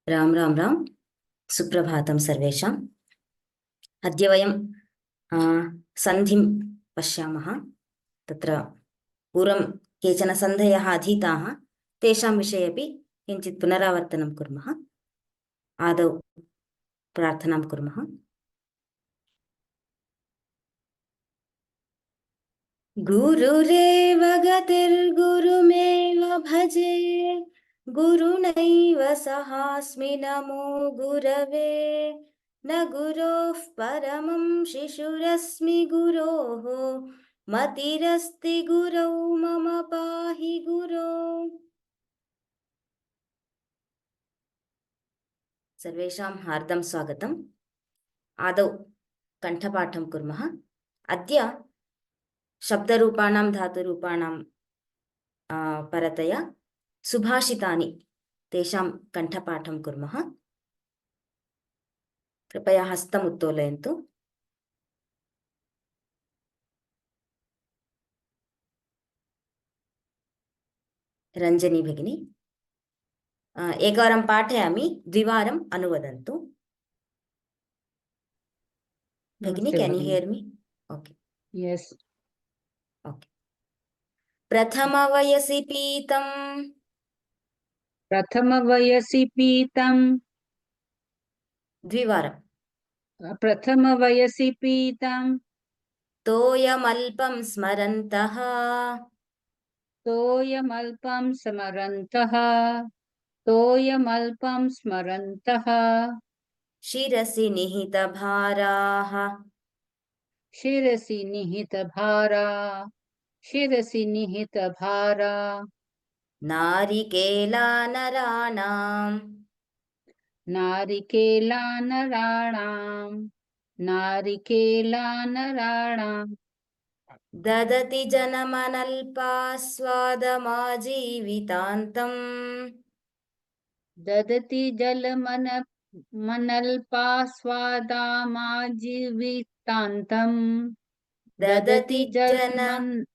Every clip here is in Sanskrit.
राम राम राम सुप्रभातं सर्वेषाम्। अद्य वयं सन्धिं पश्यामः। तत्र पूर्वं केचन सन्धयः अधीताः, तेषां विषये अपि किञ्चित् पुनरावर्तनं कुर्मः। आदौ प्रार्थनां कुर्मः। गुरुरेव गतिर्गुरुमेव भजे, गुरुनैव सहास्मि नमो गुरवे। न गुरोः परमं शिशुरस्मि गुरोः, मतिरस्ति गुरौ मम पाहि गुरो। सर्वेषां हार्दं स्वागतम्। आदौ कण्ठपाठं कुर्मः। अद्य शब्दरूपाणां धातुरूपाणां परतया सुभाषितानि तेषां कण्ठपाठं कुर्मः। कृपया हस्तम् उत्तोलयन्तु। रञ्जनी भगिनी, एकवारं पाठयामि, द्विवारम् अनुवदन्तु। भगिनी, नमस्ते कैन यू भगिनी। Hear me? ओके, यस। ओके। प्रथम वयसि पीतं, प्रथम वयसि पीतं, द्विवारं। प्रथम वयसि पीतं, तोयमल्पं स्मरन्तः, तोयमल्पं स्मरन्तः, तोयमल्पं स्मरन्तः, शिरसि निहितभाराः, शिरसि निहितभारा, शिरसि निहितभारा, नारिकेलानराणाम्, नारिकेलानराणां, नारिकेलानराणां, ददति जनमनल्पास्वादमाजीवितान्तम्, ददति मनल्पास्वादामाजीवितान्तम्, ददति जन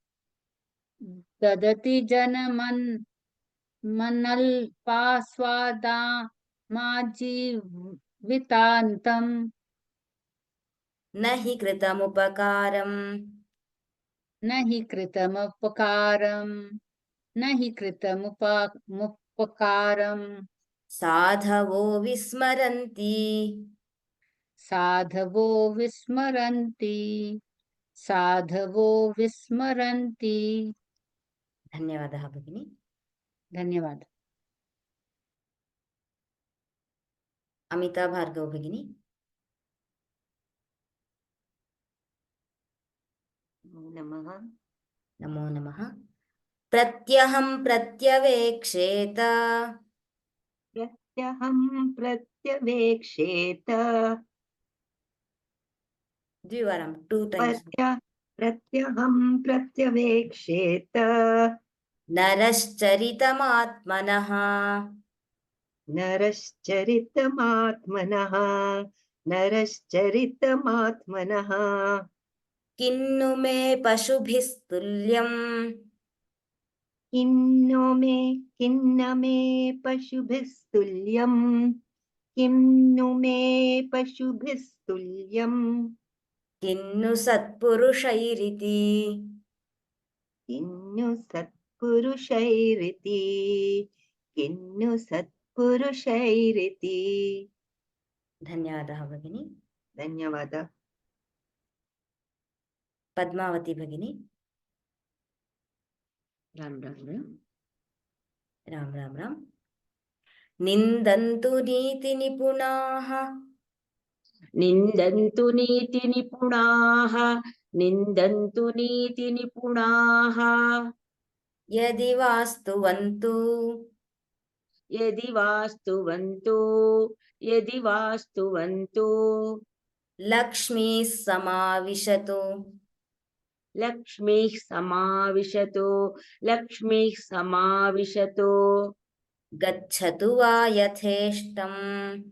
ददति जनमनल्पास्वादामाजीवितान्तम्, न हि कृतमुपकारम्, न हि कृतमुपकारम्, न हि कृतमुपकारम्, साधवो विस्मरन्ति। साधवो विस्मरन्ति, साधवो विस्मरन्ति। धन्यवादः भगिनी। धन्यवाद। अमिता भार्गव भगिनी। नमः। नमो नमः। प्रत्यहं प्रत्यवेक्षेत, प्रत्यहं प्रत्यवेक्षेत, द्विवारं, 2 times. प्रत्यहं प्रत्यवेक्षेत, नरश्चरितमात्मनः, नरश्चरितमात्मनः, नरश्चरितमात्मनः, किन्नु मे पशुभिस्तुल्यम्, किन्नो मे पशुभिस्तुल्यम्, किन्नु मे पशुभिस्तुल्यम्, किन्नु सत्पुरुषैरिति। किन्नु सत्पुरुषैरिति, किन्नु सत्पुरुषैरिति। धन्यवादः भगिनी। धन्यवादः। पद्मावती भगिनी। राम राम राम। राम राम राम। निन्दन्तु नीतिनिपुणाः, निन्दन्तु नीतिनिपुणाः, निन्दन्तु नीतिनिपुणाः, यदि वास्तुवन्तु, यदि वास्तुवन्तो, यदि वास्तुवन्तो, लक्ष्मीः समाविशतु, लक्ष्मीः समाविशतो, लक्ष्मीः समाविशतो, गच्छतु वा यथेष्टम्,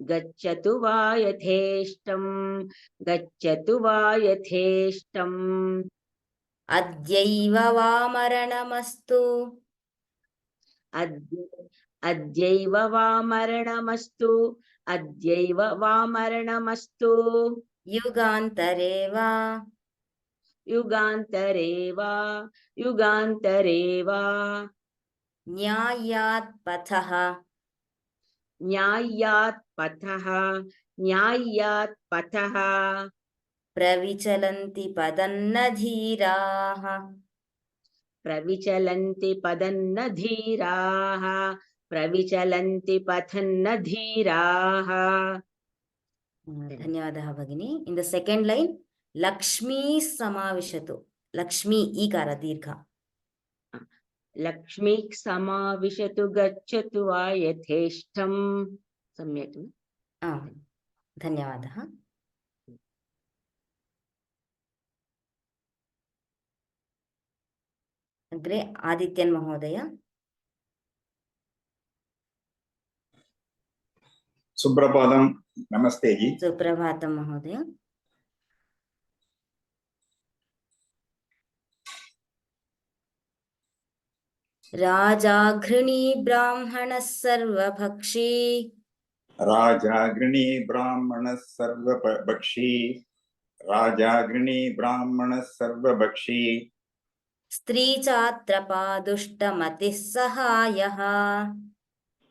गच्छतु वा यथेष्टम्, गच्छतु वा यथेष्टम्, अद्यैव वा मरणमस्तु, अद्य अद्यैव वा मरणमस्तु अद्यैव वा मरणमस्तु युगान्तरे वा युगान्तरे वा युगान्तरे वा न्याय्यात् पथः न्याय्यात् पथः न्याय्यात् पथः प्रविचलन्ति पदन्न धीराः प्रविचलन्ति पदन्न धीराः प्रविचलन्ति पथन्न धीराः ಧನ್ಯವಾದः ಭಗಿನಿ. ಇನ್ ದ ಸೆಕೆಂಡ್ ಲೈನ್ ಲಕ್ಷ್ಮೀ ಸಮಾವಿಶತು. ಲಕ್ಷ್ಮೀ ಈಕಾರ ದೀರ್ಘ. लक्ष्मीः समाविशतु गच्छतु वा यथेष्टं सम्यक् न? ಧನ್ಯವಾದः. ಅಗ್ರೆ ಆದಿತ್ಯನ್ ಮಹೋದಯ. सुप्रभातं नमस्ते जी. ಸುಪ್ರಭಾತಂ ಮಹೋದಯ. ರಾಜಾಘೃಣಿ ಬ್ರಾಹ್ಮಣಃ ಸರ್ವಭಕ್ಷಿ राजाग्रणी ब्राह्मणः सर्वभक्षी राजाग्रणी ब्राह्मणः सर्वभक्षी ಸ್ತ್ರೀ ಚಾತ್ರಪಾ ದುಷ್ಟಮತಿಃ ಸಹಾಯಃ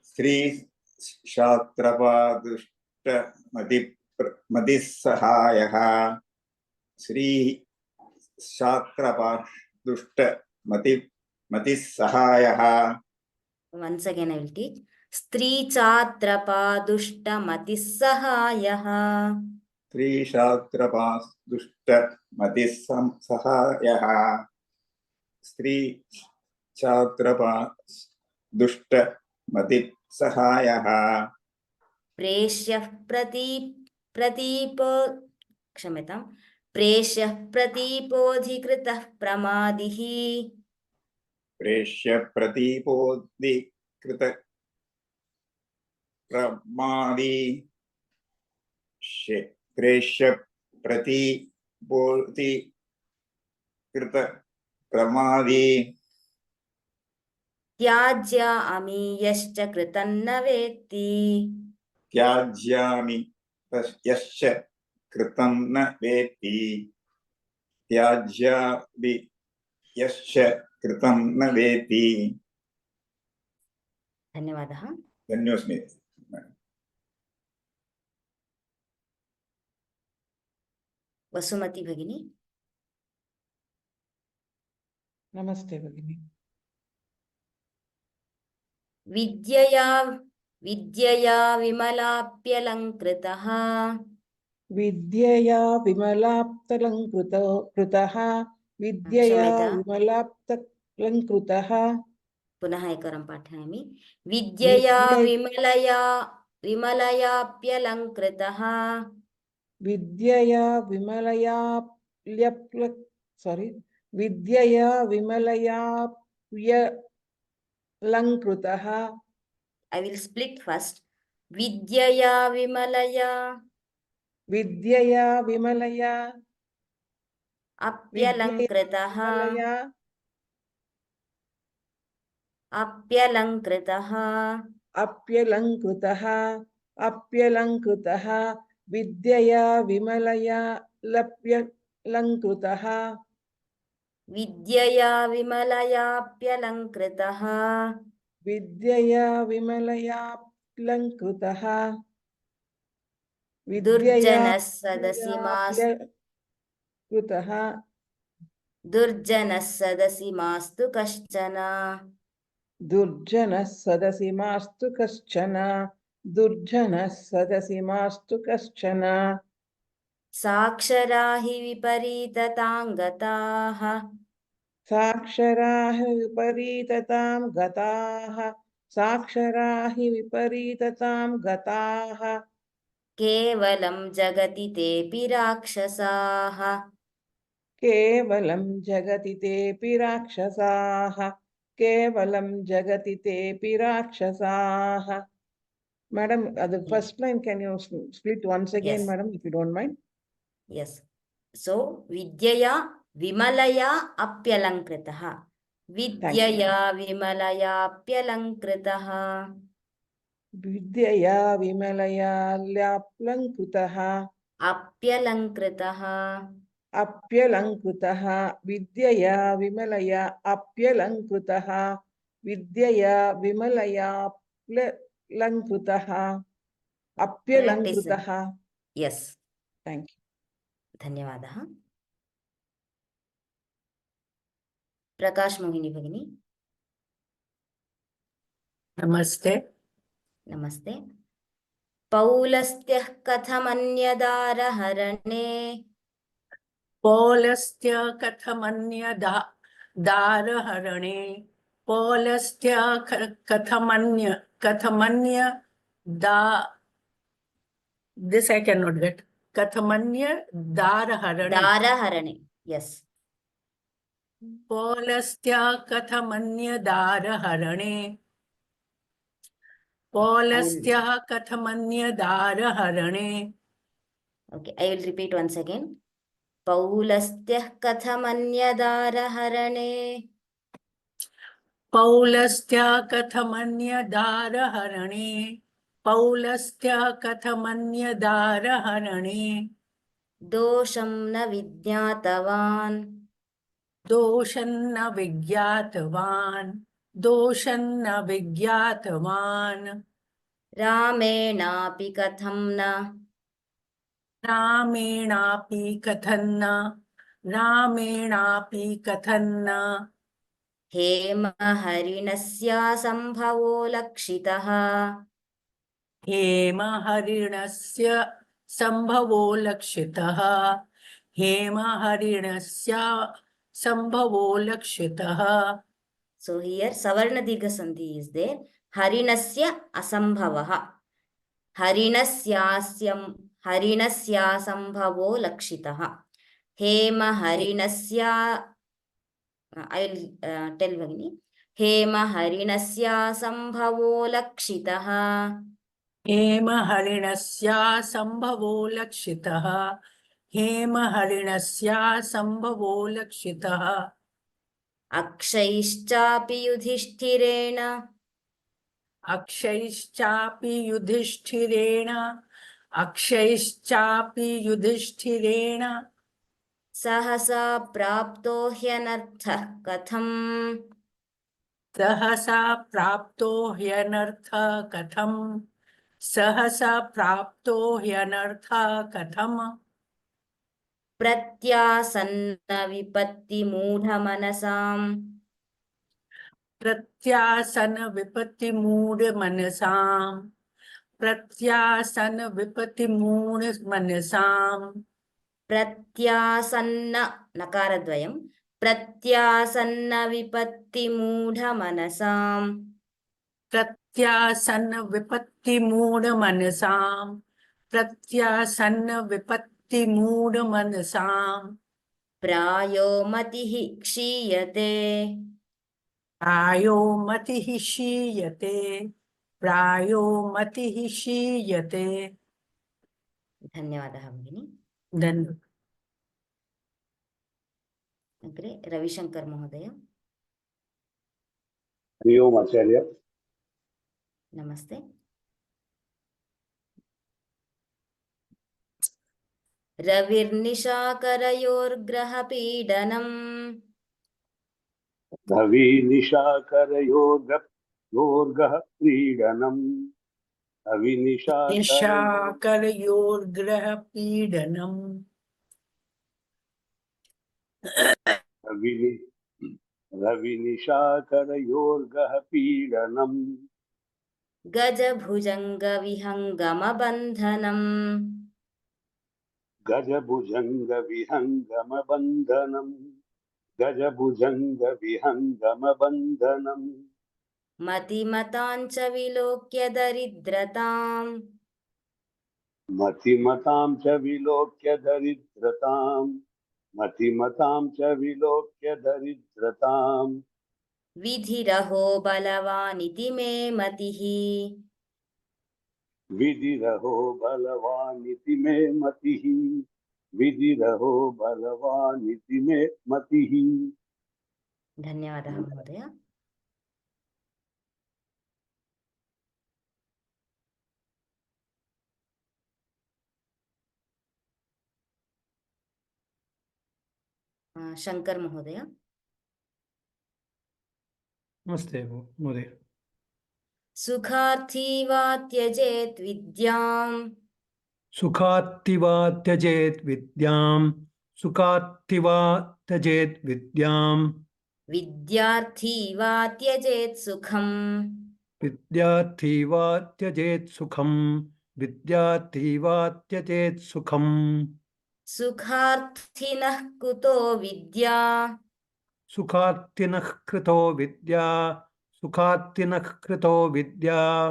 स्त्री शात्रपा मदिः सहायः श्री शात्रपा मतिः सहायः. once again I will teach. ಸ್ತ್ರೀ ಚಾತ್ರಪಾ ದುಷ್ಟಮತಿಃ ಸಹಾಯಃ स्त्री शात्रपा मतिः सहायः स्त्री शात्रपा मतिः सहायः. ಪ್ರೇಷ್ಯಃ ಪ್ರತೀಪೋ ಕ್ಷಮ್ಯತಾಂ ಪ್ರೇಷ್ಯಃ ಪ್ರತೀಪೋಧಿಕೃತಃ ಪ್ರಮಾದಿಃ प्रेष्य प्रतीपोदिकृत प्रमादी प्रेष्य प्रतीपोदिकृत प्रमादी ತ್ಯಾಜ್ಯ ಅಮೀಯಶ್ಚ ಕೃತನ್ನ ವೇತ್ತಿ त्याज्यामि यश्च कृतं न वेत्ति त्याज्यामि यश्च कृतं न वेत्ति. ಧನ್ಯವಾದः. धन्योस्मि. ವಸುಮತಿ ಭಗಿನಿ. ನಮಸ್ತೆ ಭಗಿನಿ. ವಿದ್ಯೆಯಾ ವಿಮಲಾಪ್ಯಲಂಕೃತಃ ವಿದ್ಯೆಯಾ ವಿಮಲಾಪ್ತಲಂಕೃತಃ ವಿದ್ಯೆಯಾ ಕ್ಷಮ್ಯತಾ. ವಿಮಲಾಪ್ತಲಂಕೃತಃ ಪುನಃ ಏಕವಾರಂ ಪಾಠಯಾಮಿ. ವಿದ್ಯೆಯಾ ವಿಮಲಯಾಪ್ಯಲಂಕೃತಃ ವಿದ್ಯೆಯಾ ವಿಮಲಯಾಪ್ಯಲಂಕೃತಃ. I will split first. ವಿದ್ಯೆಯಾ ವಿಮಲಯಾ ಅಪ್ಯಲಂಕೃತಃ ಅಪ್ಯಲಂಕೃತಃ ವಿದ್ಯೆಯಾ ವಿಮಲಯಾ ಲಪ್ಯಲಂಕೃತಃ. ವಿದ್ಯೆಯಾ ವಿಮಲಯಾಪ್ಯಲಂಕೃತಃ ವಿದ್ಯೆಯಾ ವಿಮಲಯಾಪ್ಯಲಂಕೃತಃ. ದುರ್ಜನಃ ಸದಸಿ ಮಾಸ್ತು ಕಶ್ಚನ. ದುರ್ಜನಃ ಸದಸಿ ಮಾಸ್ತು ಕಶ್ಚನ. ಸಾಕ್ಷರಾ ಹಿ ವಿಪರೀತತಾಂಗತಾಃ ಸಾಕ್ಷರಾ ಹಿ ವಿಪರೀತತಾಂ ಗತಾಃ. ಕೇವಲಂ ಜಗತಿ ತೇಪಿ ರಾಕ್ಷಸಾಃ ಕೇವಲಂ ಜಗತಿ ತೇಪಿ ರಾಕ್ಷಸಾಃ. Madam, the first line, can you split once again, Yes. madam, if you don't mind? Yes. So, ವಿದ್ಯೆಯಾ ವಿಮಲಯಾ ಅಪ್ಯಲಂಕೃತಃ. विद्यया विमलयाप्यलङ्कृतः विद्यया विमलया ल्याप्लङ्कृतः अप्यलङ्कृतः अप्यलङ्कृतः विद्यया विमलया अप्यलङ्कृतः विद्यया विमलया प्लङ्कृतः अप्यलङ्कृतः यस् थैंक यू धन्यवादः प्रकाश मोहिनी भगिनी नमस्ते नमस्ते पौलस्त्यः कथमन्यदारहरणे पौलस्त्य कथमन्यदा दारहरणे पौलस्त्य कथमन्य दा this I cannot get कथमन्य दारहरणे दारहरणे S Paulastya कथमन्य दारहरणे Paulastya कथमन्य दारहरणे okay I will repeat once again पौलस्त्यः कथमन्यदारहरणे Paulastya कथमन्य दारहरणे Paulastya कथमन्य दारहरणे दोषं न विज्ञातवान् दोषन्न विज्ञातवान् दोषन्न विज्ञातवान् रामेणापि कथं न रामेणापि कथन्न रामेणापि कथन्न हेमहरिणस्यासम्भवो लक्षितः हेमहरिणस्य सम्भवो लक्षितः हेमहरिणस्य सम्भवो लक्षितः so here savarna dirgha sandhi is there harinasya asambhavah harinasya lakshitah hemaharinasya I will tell Bhagini hemaharinasya sambhavo lakshitah हेमहरिणस्य सम्भवो लक्षितः हेमहरिणस्य सम्भवो लक्षितः अक्षयश्चापि युधिष्ठिरेण अक्षयश्चापि युधिष्ठिरेण अक्षयश्चापि युधिष्ठिरेण सहसा प्राप्तो ह्यनर्थः कथम् सहसा प्राप्तो ह्यनर्थः कथम् सहसा प्राप्तो ह्यनर्थः कथम् प्रत्यासन्न विपत्तिमूढमनसाम् प्रत्यासन विपत्ति मूढ़ मनसाम प्रत्यासन विपत्ति मूढ़ मनसाम प्रत्यासन्न नकारद्वयं प्रत्यासन्न विपत्तिमूढमनसाम् प्रत्यासन विपत्ति मूढ़ मनसाम प्रत्यासन विपत्ति मूढ़ मनसाम प्रायो मतिः क्षीयते प्रायो मतिः क्षीयते प्रायो मतिः क्षीयते धन्यवादः भगिनी धन्यवाद अग्रे रविशंकर महोदय हरि ओम आचार्य नमस्ते रविर्निशाकरयोर्ग्रहपीडनम् रवि निशाकरयोर्गः क्रीडनम् रवि निशाकरयोर्ग्रह पीडनम् रवि निशाकरयोर्गः पीडनम् गजभुजङ्गविहङ्गमबन्धनम् गजभुजङ्गविहङ्गमबन्धनम् गजभुजङ्गविहङ्गमबन्धनम् मतिमताञ्च विलोक्य दरिद्रताम् मतिमतां च विलोक्य दरिद्रताम् मतिमतां च विलोक्य दरिद्रताम् विधिरहो बलवानिति मे मतिः विधिरहो बलवानिति मे मतिः विधिरहो बलवानिति मे मतिः धन्यवादः महोदय। शंकर महोदय। नमस्ते महोदय। सुखार्थी वा त्यजेत् विद्याम् सुखार्ति वा त्यजेत् विद्यां, सुखार्ति वा त्यजेत् विद्यां, विद्यार्थी वा त्यजेत् सुखम् विद्यार्थी वा त्यजेत् सुखं, विद्यार्थी वा त्यजेत् सुखं। सुखार्थिनः कुतो विद्या सुखार्थिनः कृतो विद्या, सुखार्थिनः कृतो विद्या,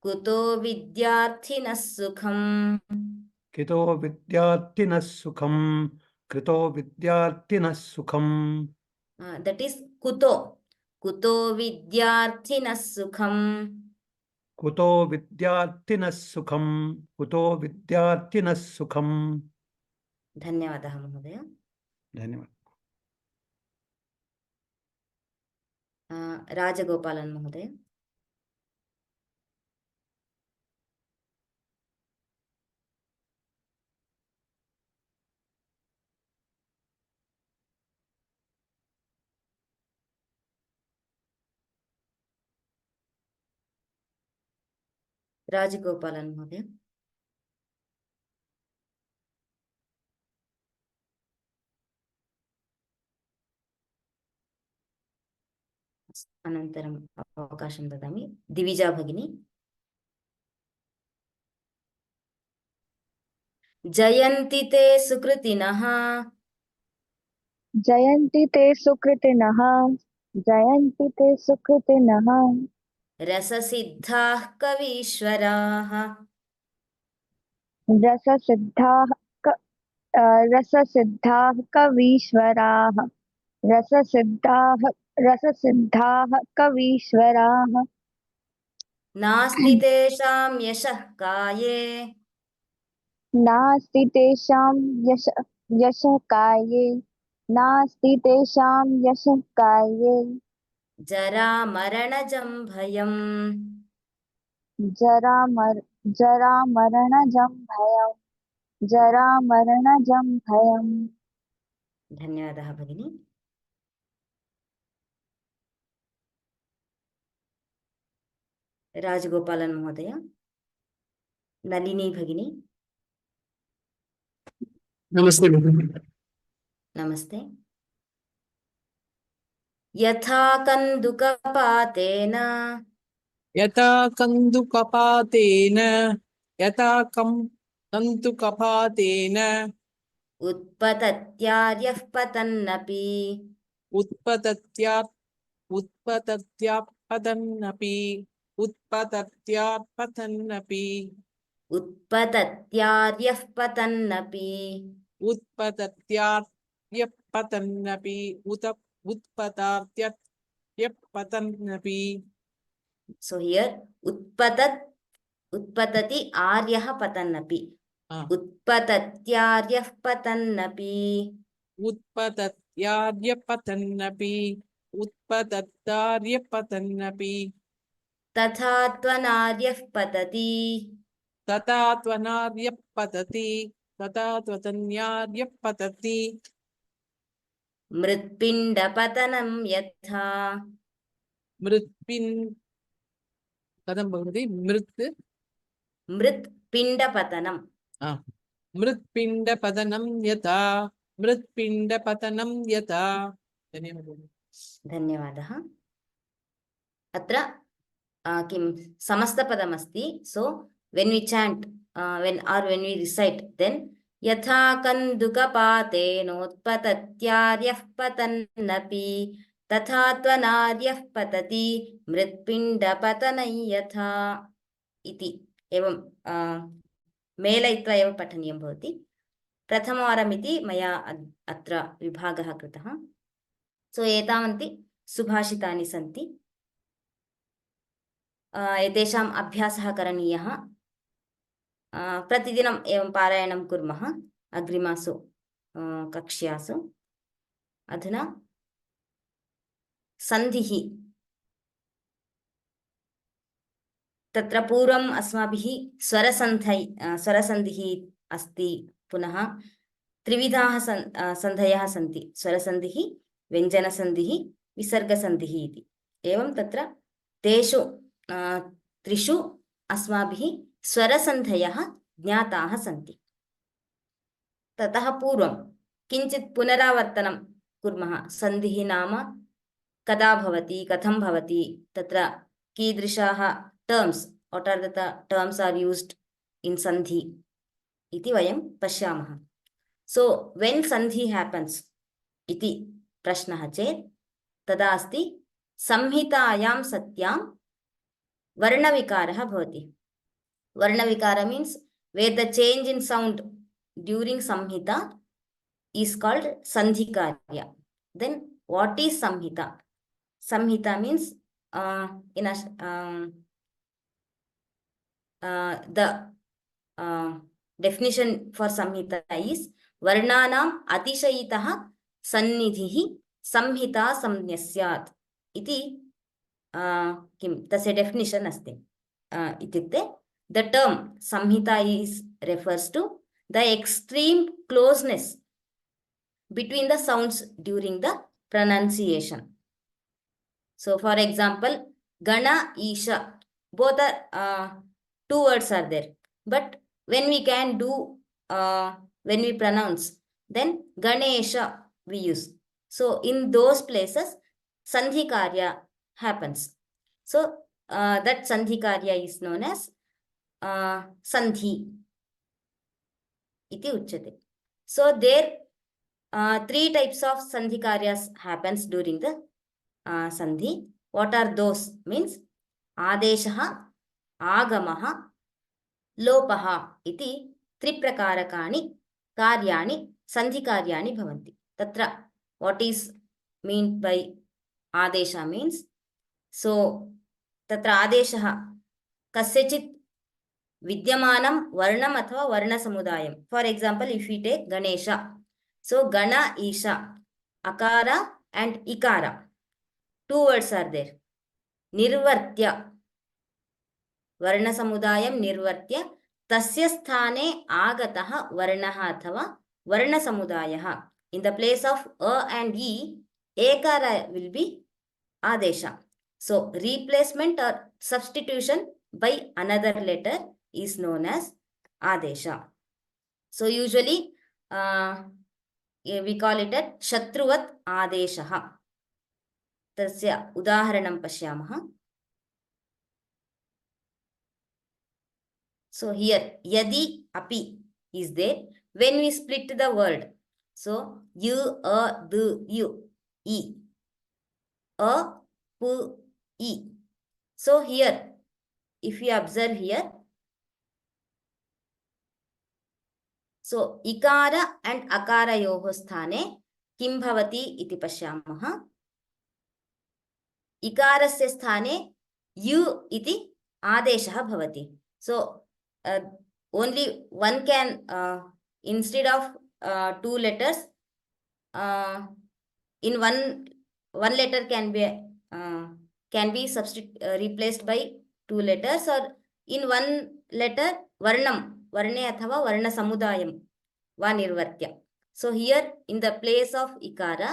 कुतो विद्यार्थिनः सुखम् कृतो विद्यार्थिनः सुखं, कृतो विद्यार्थिनः सुखं। दट इज कुतो कुतो विद्यार्थिनः सुखम् कुतो विद्यार्थिनः सुखं, कुतो विद्यार्थिनः सुखं। धन्यवादः महोदय। धन्यवाद। राजगोपालन् महोदय। राजगोपालन् महोदय। अनन्तरम् अवकाशं ददामि दिविजा भगिनी। जयन्ति ते सुकृतिनः जयन्ति ते सुकृतिनः, जयन्ति ते सुकृतिनः, रससिद्धाः कवीश्वराः रससिद्धाः रससिद्धाः कवीश्वराः, रससिद्धाः कवीश्वराः। नास्ति तेषां यशः काये नास्ति तेषां यशः काये, नास्ति तेषां यशः काये, जरामरणजं भयम् जरामरणजं भयम्, जरामरणजं भयम्। धन्यवादः भगिनी। राजगोपालन् महोदय। नलिनी भगिनी। नमस्ते। नमस्ते। यथा कन्दुकपातेन यथा कन्दुकपातेन, यथा कन्दुकपातेन उत्पतत्यार्यः पतन्नपि उत्पतत्यापतन्नपि उत्पतत्यार्यः पतन्नपि उत्पतत्याप्यपतन्नपि उत्पतार्त्यपतन्नपि। So here उत्पतति आर्यः पतन्नपि उत्पतत्यार्यः पतन्नपि उत्पतत्यार्यपतन्नपि उत्पतत्तार्यपतन्नपि तथा त्वनार्यः पतति तथा त्वनार्यपतति तथा त्वतन्यार्यपतति। मृत्पिण्डपतनं यथा कथं भवति? मृत्पिण्डपतनं मृत्पिण्डपतनं यथा, मृत्पिण्डपतनं यथा। धन्यवादः। अत्र किं समस्तपदमस्ति। सो when we chant when we recite, then यथा कन्दुकपातेनोत्पतत्यार्यः पतन्नपि तथा त्वनार्यः पतति मृत्पिण्डपतनं यथा इति एवं मेलयित्वा एव पठनीयं भवति। प्रथमवारमिति मया अत्र विभागः कृतः। सो एतावन्ति सुभाषितानि सन्ति। एतेषाम् अभ्यासः करणीयः। प्रतिदिनम् एवं पारायणं कुर्मः अग्रिमासु कक्ष्यासु। अधुना सन्धिः तत्र पूर्वम् अस्माभिः स्वरसन्धिः अस्ति पुनः त्रिविधाः सन्धयः सन्ति स्वरसन्धिः व्यञ्जनसन्धिः विसर्गसन्धिः इति एवं तत्र तेषु त्रिषु अस्माभिः स्वरसन्धयः ज्ञाताः सन्ति ततः पूर्वं किञ्चित् पुनरावर्तनं कुर्मः सन्धिः नाम कदा भवति कथं भवति तत्र कीदृशाः terms what are the terms are used in sandhi iti vayam pashyamah so when sandhi happens iti prashnah chet tada asti samhitayam satyam varnavikarah bhavati varnavikara means where the change in sound during samhita is called sandhikarya then what is samhita samhita means in a the definition for samhita is varnanam atishayitah sannidhihi samhita samnyasyat iti kim tasya definition asti ityukte the term samhita is refers to the extreme closeness between the sounds during the pronunciation so for example gana isha both are two words are there but when we can do when we pronounce then Ganesha we use so in those places sandhi karya happens so that sandhi karya is known as sandhi iti uchyate so there three types of sandhi karyas happens during the sandhi what are those means adeshah आगमः लोपः इति त्रिप्रकारकाणि कार्याणि सन्धिकार्याणि भवन्ति तत्र what is meant by आदेशः means so तत्र आदेशः कस्यचित् विद्यमानं वर्णम् अथवा वर्णसमुदायं for example if we take Ganesha so Gana Isha akara and ikara two words are there nirvartya वर्णसमुदायं निर्वर्त्य तस्य स्थाने आगतः वर्णः अथवा वर्णसमुदायः in the place of a and e ekara will be adesha so replacement or substitution by another letter is known as adesha so usually we call it as shatruvat adeshah tasya udaharanam pashyamah so here yadi api is there when we split the word so you a du you e a pu e so here if you observe here so ikara and akara yoho sthane kim bhavati iti pashyamah ikarasya sthane you iti adeshah bhavati so only one can instead of two letters in one letter can be replaced by two letters or in one letter varnam varne athava varna samudayam va nirvartya so here in the place of ikara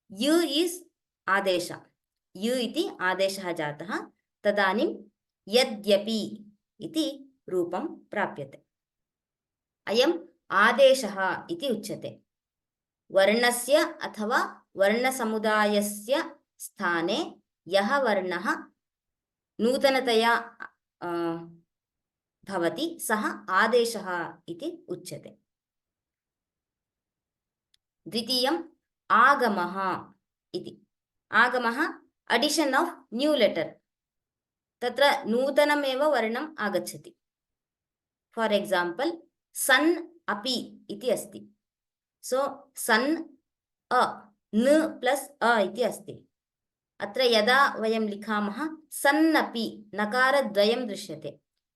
you is adesha you iti adeshah jatah tadanim yadyapi iti रूपं प्राप्यते अयम् आदेशः इति उच्यते वर्णस्य अथवा वर्णसमुदायस्य स्थाने यः वर्णः नूतनतया भवति सः आदेशः इति उच्यते द्वितीयम् आगमः इति आगमः addition of new letter तत्र नूतनमेव वर्णम् आगच्छति for example sun api iti asti so sun a n plus a iti asti atra yada vayam likhamah sun api nakara dvayam drishyate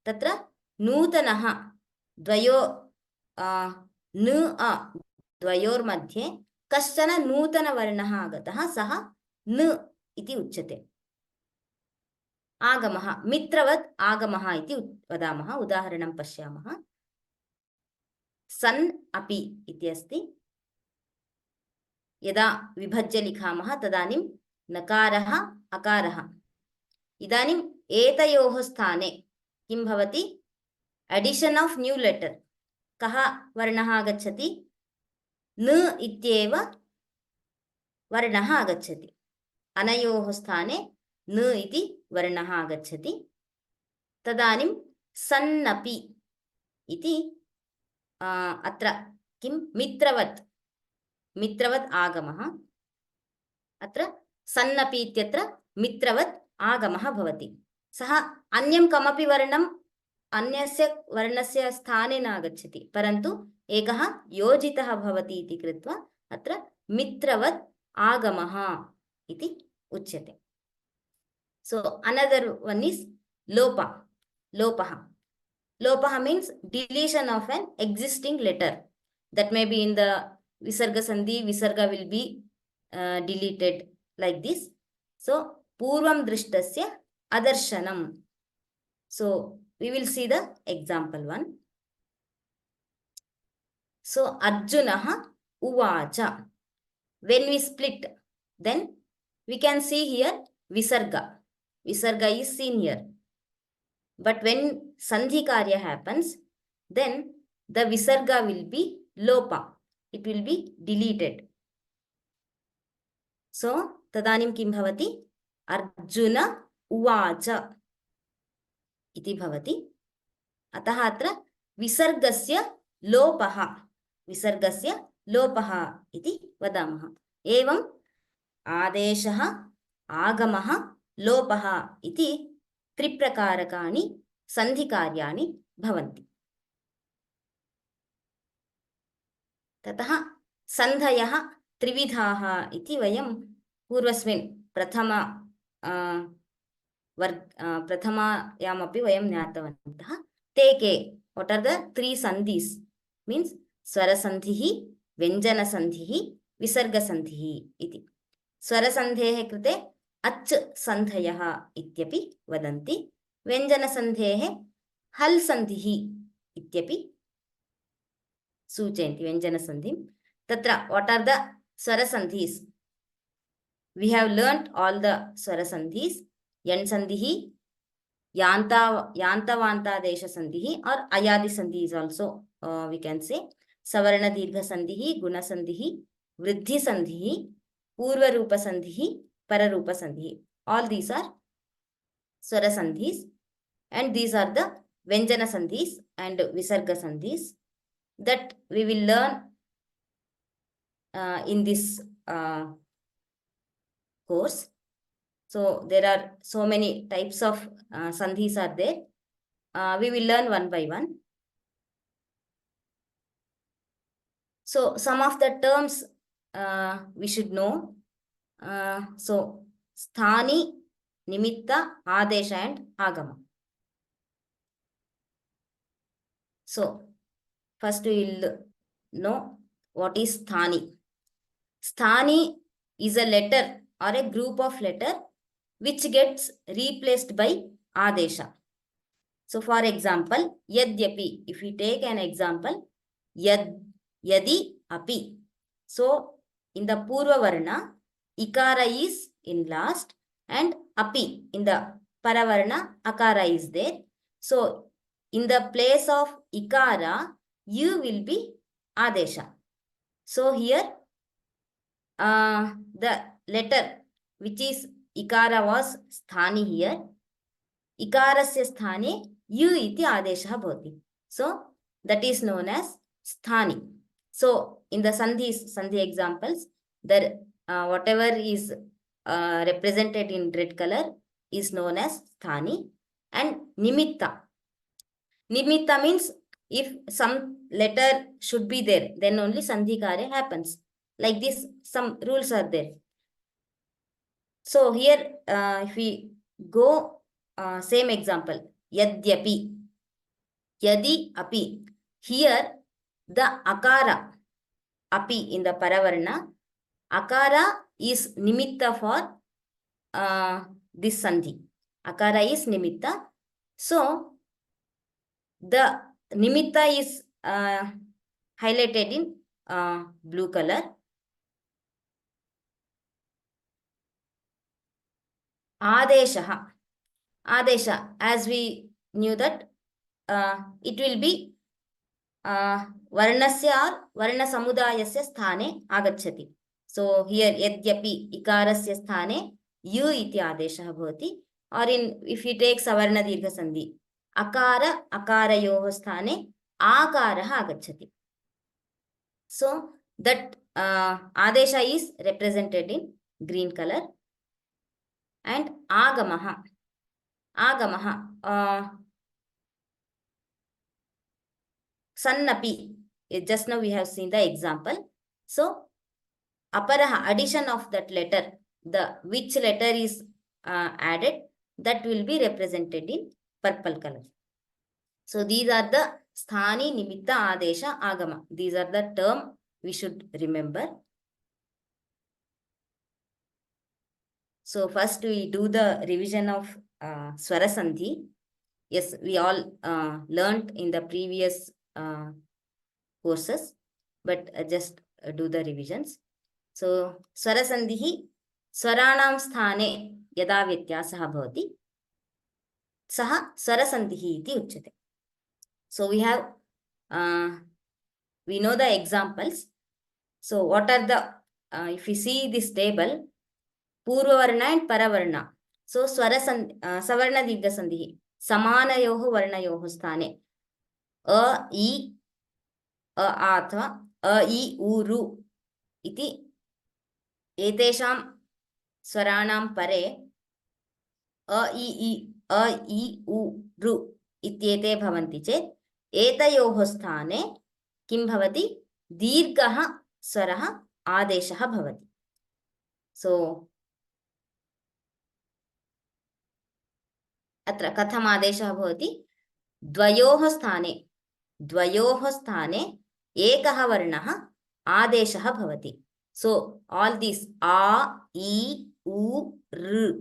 tatra नूतनः द्वयो न अ द्वयोर्मध्ये कश्चन नूतनवर्णः आगतः सः न इति उच्यते। आगमः मित्रवत् आगमः इति वदामः। उदाहरणं पश्यामः। सन् अपि इति अस्ति। यदा विभज्य लिखामः तदानीं नकारः अकारः। इदानीम् एतयोः स्थाने किं भवति? Addition of new letter. कः वर्णः आगच्छति? न इत्येव वर्णः आगच्छति। अनयोः स्थाने न इति वर्णः आगच्छति। तदानीं सन्नपि इति अत्र किं मित्रवत् मित्रवत् आगमः। अत्र सन्नपि इत्यत्र मित्रवत् आगमः भवति। सः अन्यं कमपि वर्णम् अन्यस्य वर्णस्य स्थाने न आगच्छति, परन्तु एकः योजितः भवति इति कृत्वा अत्र मित्रवत् आगमः इति उच्यते। So another one is lopa. Lopaha means deletion of an existing letter. That may be in the visarga sandhi, visarga will be deleted like this. So purvam drishtasya adarshanam. So we will see the example one. So Arjunaha uvacha. When we split, then we can see here visarga. Visarga is seen here. But when sandhi karya happens, then the visarga will be lopa. It will be deleted. So tadanim kim bhavati? Arjuna uvacha iti bhavati. Ataha atra visargasya lopaha. Visargasya lopaha iti vadamaha. Evam adeshaha agamaha लोपः इति त्रिप्रकारकाणि सन्धिकार्याणि भवन्ति। ततः सन्धयः त्रिविधाः इति वयं पूर्वस्मिन् प्रथमायामपि वयं ज्ञातवन्तः। ते के? What are the three sandhis? Means स्वरसन्धिः, व्यञ्जनसन्धिः, विसर्गसन्धिः इति। स्वरसन्धेः कृते अच् सन्धयः इत्यपि वदन्ति। व्यञ्जनसन्धेः हल् सन्धिः इत्यपि सूचयन्ति व्यञ्जनसन्धिं। तत्र what are the स्वरसन्धिस्? We have learnt all the स्वरसन्धिस्. यण् सन्धिः, यान्तवान्तादेश सन्धिः और अयादि सन्धि is also we can say. सवर्ण दीर्घ सन्धिः, गुण सन्धिः, वृद्धि सन्धिः, पूर्वरूप सन्धिः, pararupa sandhi. All these are swara sandhis, and these are the vyanjana sandhis and visarga sandhis that we will learn in this course. So there are so many types of sandhis are there. We will learn one by one. So some of the terms we should know. So sthani, nimitta, adesha and agama. So first we will know what is sthani. Sthani is a letter or a group of letter which gets replaced by adesha. So for example, yadyapi, if we take an example, yadi api. So in the purva varna, ikara is in last and api in the paravarna, akara is there. So in the place of ikara, you will be adesha. So here the letter which is ikara was sthani here. Ikarasya sthane yu iti adesha bhavati. So that is known as sthani. So in the sandhi examples, there whatever is represented in red color is known as sthani. And nimitta. Nimitta means if some letter should be there, then only sandhi karya happens. Like this, some rules are there. So here, if we go same example, yadyapi, yadi api. Here, the akara, api in the paravarna, akara is nimitta for this sandhi. Akara is nimitta. So the nimitta is highlighted in blue color. Adeshaha. Adesha, as we knew that it will be varnasya or varna samudayasya sthane agacchati. So here yadyapi ikarasya sthane yu iti adeshah bhavati, or in if you take savarna dirgha sandhi, akara akarayoh sthane akarah agacchati. So that adesha is represented in green color. And agamaha. Sannapi. Just now we have seen the example. So aparaha, addition of that letter, which letter is added, that will be represented in purple color. So these are the sthani, nimitta, adesha, agama. These are the term we should remember. So first we do the revision of swara sandhi. Yes, we all learned in the previous courses, but just do the revisions. So swara sandhi swaranam sthane yada vyatyasaha bhavati saha swara sandhi iti uchyate. So we have we know the examples. So what are the if you see this table, Purva Varna and Paravarna. So Savarna Dirgha Sandhi. Samanayoho Varnayoho sthane. A, I, athva, A, I, U, Ru. Iti etesham swaranam pare A, I, U, Ru. Ityete bhavanti chet. Etayoho sthane kim bhavati? Dirghaha swaraha adeshaha bhavati. So अत्र कथम आदेशः भवति? द्वयोः स्थाने एकः वर्णः आदेशः भवति. So all these a, I, U, R,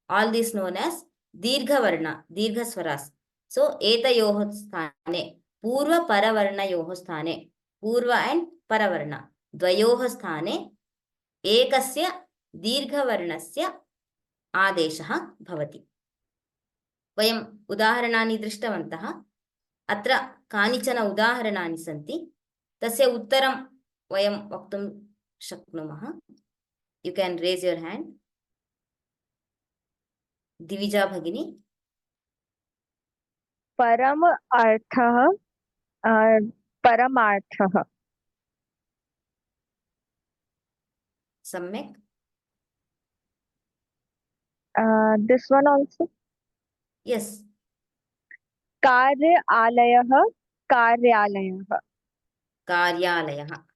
all these known as dirgha varna, dirgha swaras. So etayoh sthane, purva paravarnayoh sthane, purva and paravarna dvayoh sthane ekasya dirgha varnasya adeshah bhavati. वयम् उदाहरणानि दृष्टवन्तः. अत्र कानिचन उदाहरणानि सन्ति. तस्य उत्तरं वयं वक्तुं शक्नुमः. You can raise your hand. Divija भगिनी. परमार्थः सम्यक्. this one also. Yes. कार्यालयः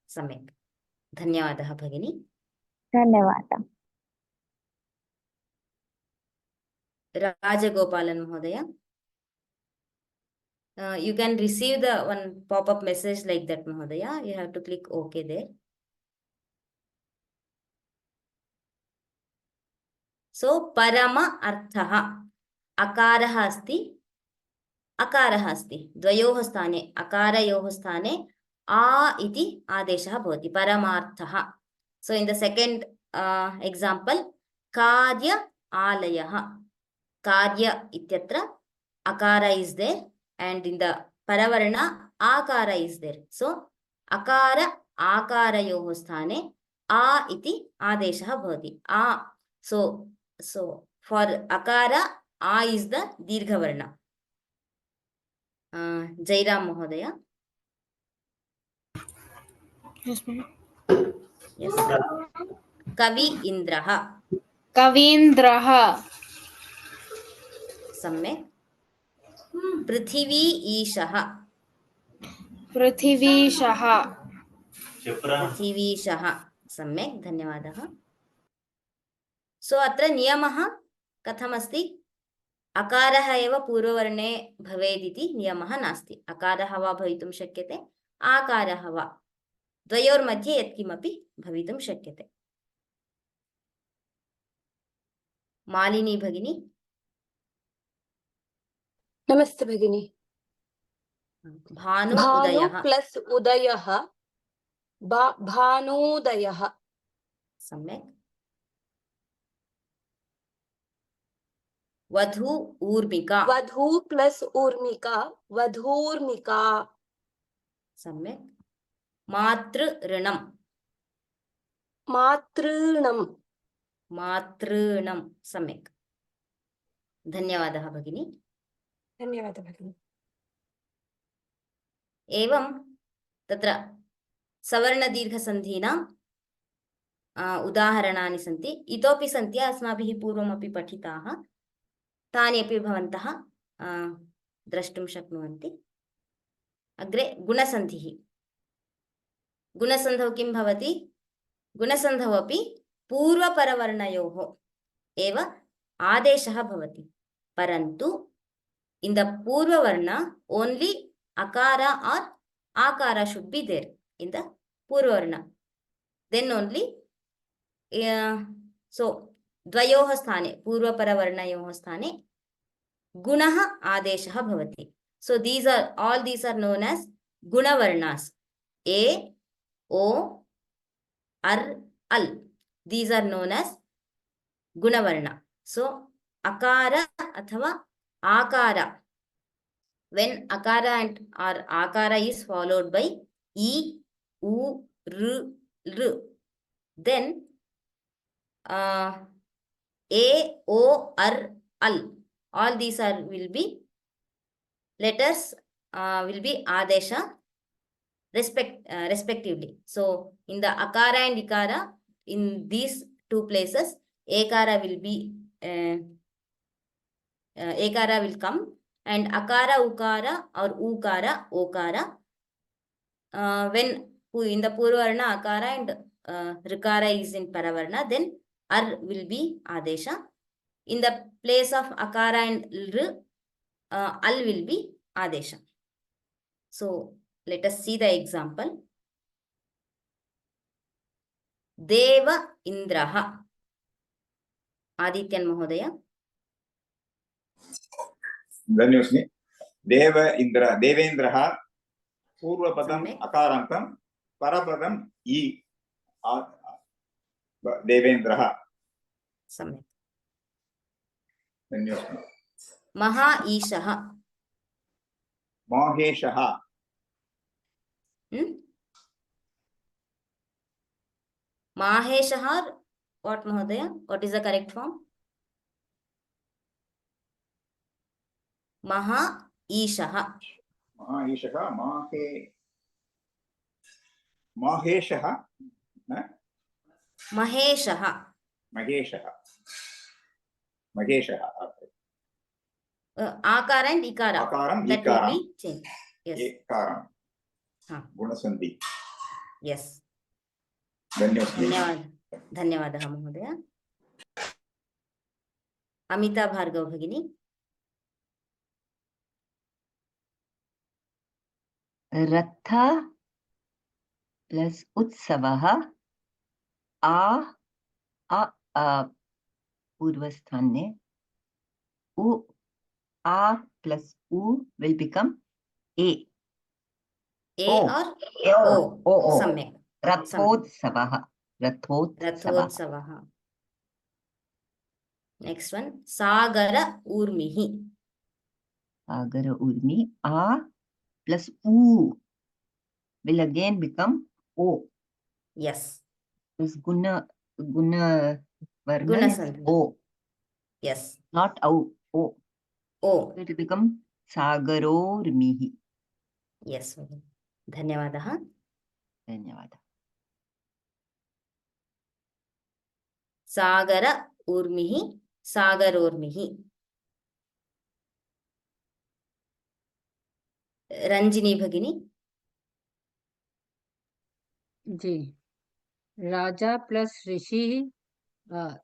सम्यक्. धन्यवादः भगिनी. धन्यवादः. राजगोपालन महोदय. You can receive the one pop-up message like that, Mahodaya. You have to click OK there. So parama arthaha. अकारः अस्ति द्वयोः स्थाने अकारयोः स्थाने आ इति आदेशः भवति परमार्थः. So in the second example, कार्य आलयः, कार्य इत्यत्र akara is there and in the paravarna akara is there. So akara akarayoः स्थाने a iti adeshah bhavati. A. So for akara A is the dirgha varna. Jairam Mahodaya. Yes, ma'am. Yes. Kavi Indraha. Kavindraha. Samyak. Prithvi Ishaha. Prithvishaha. Prithvishaha. Samyak. Dhanyavadaha. So atra niyamaha katham asti? अकारः एव पूर्ववर्णे भवेदिति नियमः नास्ति. अकारः वा भवितुं शक्यते, आकारः वा, द्वयोर्मध्ये यत्किमपि भवितुं शक्यते. मालिनी भगिनी. नमस्ते भगिनी. भानु भानु उदयः. प्लस उदयः भानूदयः. सम्यक्. वधू ऊर्मिका. वधू प्लस ऊर्मिका वधूर्मिका. सम्यक्. मातृऋणम्. मातॄणम्. मातॄणम्. सम्यक्. धन्यवादः भगिनी. धन्यवादः भगिनी. एवं तत्र सवर्णदीर्घसन्धीनां उदाहरणानि सन्ति. इतोपि सन्ति, अस्माभिः पूर्वमपि पठिताः. तानि अपि भवन्तः द्रष्टुं शक्नुवन्ति. अग्रे गुणसन्धिः. गुणसन्धौ किं भवति? गुणसन्धौ अपि पूर्वपरवर्णयोः एव आदेशः भवति. परन्तु in the purva varna only akara or akara should be there in the purva varna. Then only so dvayoh sthane purvaparavarnayoh sthane gunah adeshah bhavati. So all these are known as guna varnas. A, O, R, Al. These are known as guna varna. So akara athava akara. When akara and or akara is followed by E, U, R, R, then A, O, R, Al. All these will be letters, will be adesha respectively. So in the akara and ikara, in these two places, ekara will be ekara will come, and akara ukara or ukara okara. When in the purvarna akara and rikara is in paravarna, then ar will be adesha. In the place of akara and r, al will be adesha. So let us see the example. Deva Indraha. Adityan Mahodaya. धन्योस्मि. देवेन्द्रः पूर्वपदम् अकारान्तं परपदम् इ देवेन्द्रः. सम्यक्. धन्योस्मि. महा ईशः. माहेशः. Maheshah, what Mahodaya? What is the correct form? Maha Ishah. Maha Ishah. Maheshah. Maheshah. Maheshah. Maheshah. Akara and ikara. Akaram, that ikaram. will be changed. Yes. Ekaram. Gunasandhi. Yes. धन्यवाद. धन्यवादः महोदय. अमिता भार्गव भगिनी. रथ प्लस उत्सवः आ पूर्वस्थाने उ आ प्लस उ will become a. or o. सम्यक्. रथोत्सवः. रथोत्सवः. Next one. Sagara Urmihi. Sagara Urmi. A plus U will again become O. Yes. This Guna Varna is O. Yes. Not O. O. O. It will become Sagarormihi. Yes. धन्यवादः. धन्यवादः. Sagara Urmihi. Sagarormihi. Ranjini Bhagini. Ji. Raja plus Rishi, a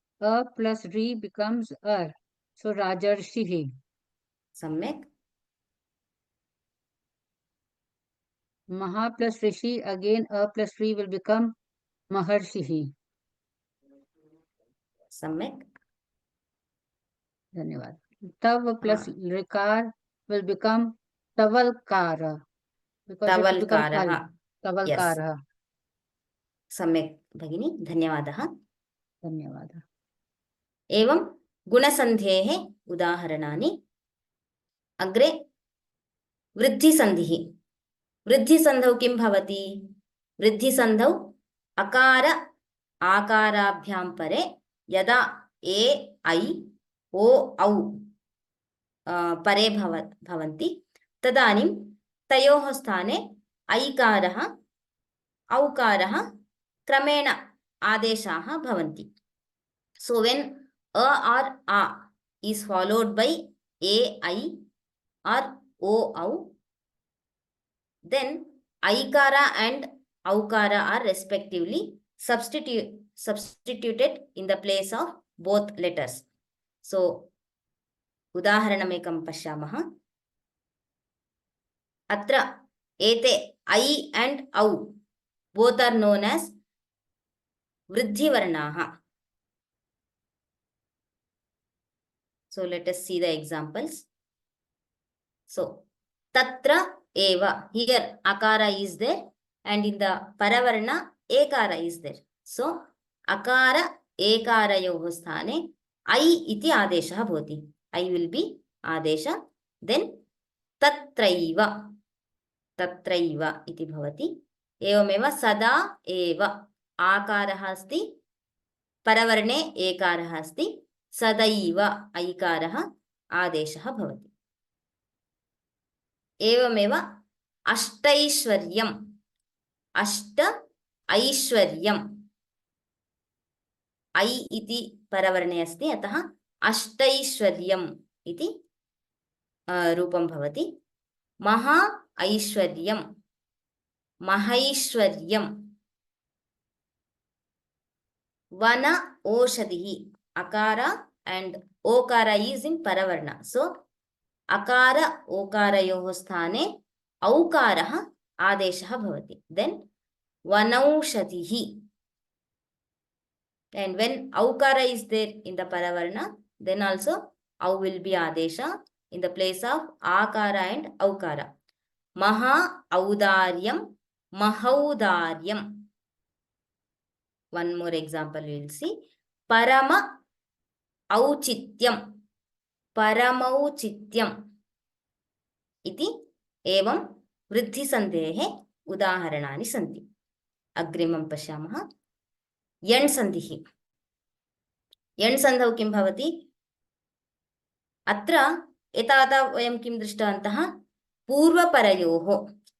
plus Ri becomes Ar. So Rajarshihi. सम्यक्. Maha plus Rishi, again a plus Ri will become Maharshihi. सम्यक्. धन्यवाद. Tav plus Rikar will become Tavalkara. Because it will become Tavalkarah. Al. Tavalkara. सम्यक् भगिनी, धन्यवादः. धन्यवादः. एवं गुणसन्धेः उदाहरणानि. अग्रे वृद्धिसन्धिः. वृद्धिसन्धौ किं भवति? वृद्धिसन्धौ अकार आकाराभ्यां परे यदा ए ऐ ओ औ परे भवन्ति तदानीं तयोः स्थाने ऐकारः औकारः क्रमेण आदेशाः भवन्ति. So when a or a is followed by a I or o au, then aikara and aukara are respectively substituted in the place of both letters. So उदाहरणमेकं पश्यामः. अत्र एते I and au both are known as वृद्धिवर्णाः. So let us see the examples. So tatra eva, here akara is there, and in the paravarna ekara is there. So akara ekarayoh sthane I iti adeshah bhavati. I will be adesha. Then tatraiva iti bhavati. Evameva sada eva आकारः अस्ति, परवर्णे एकारः अस्ति, सदैव ऐकारः आदेशः भवति. एवमेव अष्टैश्वर्यम्, अष्ट ऐश्वर्यम्, ऐ इति परवर्णे अस्ति, अतः अष्टैश्वर्यम् इति रूपं भवति. महा ऐश्वर्यम्, महैश्वर्यम्, वन ओषधिः, akara and okara is in paravarna. So akara okarayoh sthane aukarah adeshah bhavati. Then vanaushadhihi. And when aukara is there in the paravarna, then also au will be adesha in the place of akara and aukara. Maha audaryam, mahaudaryam. One more example we will see. Parama auchityam, paramauchityam iti evam वृद्धिसन्धेः उदाहरणानि सन्ति. अग्रिमं पश्यामः. यण् सन्धिः. यण् सन्धौ किं भवति? अत्र एतावता वयं किं दृष्टवन्तः? पूर्वपरयोः,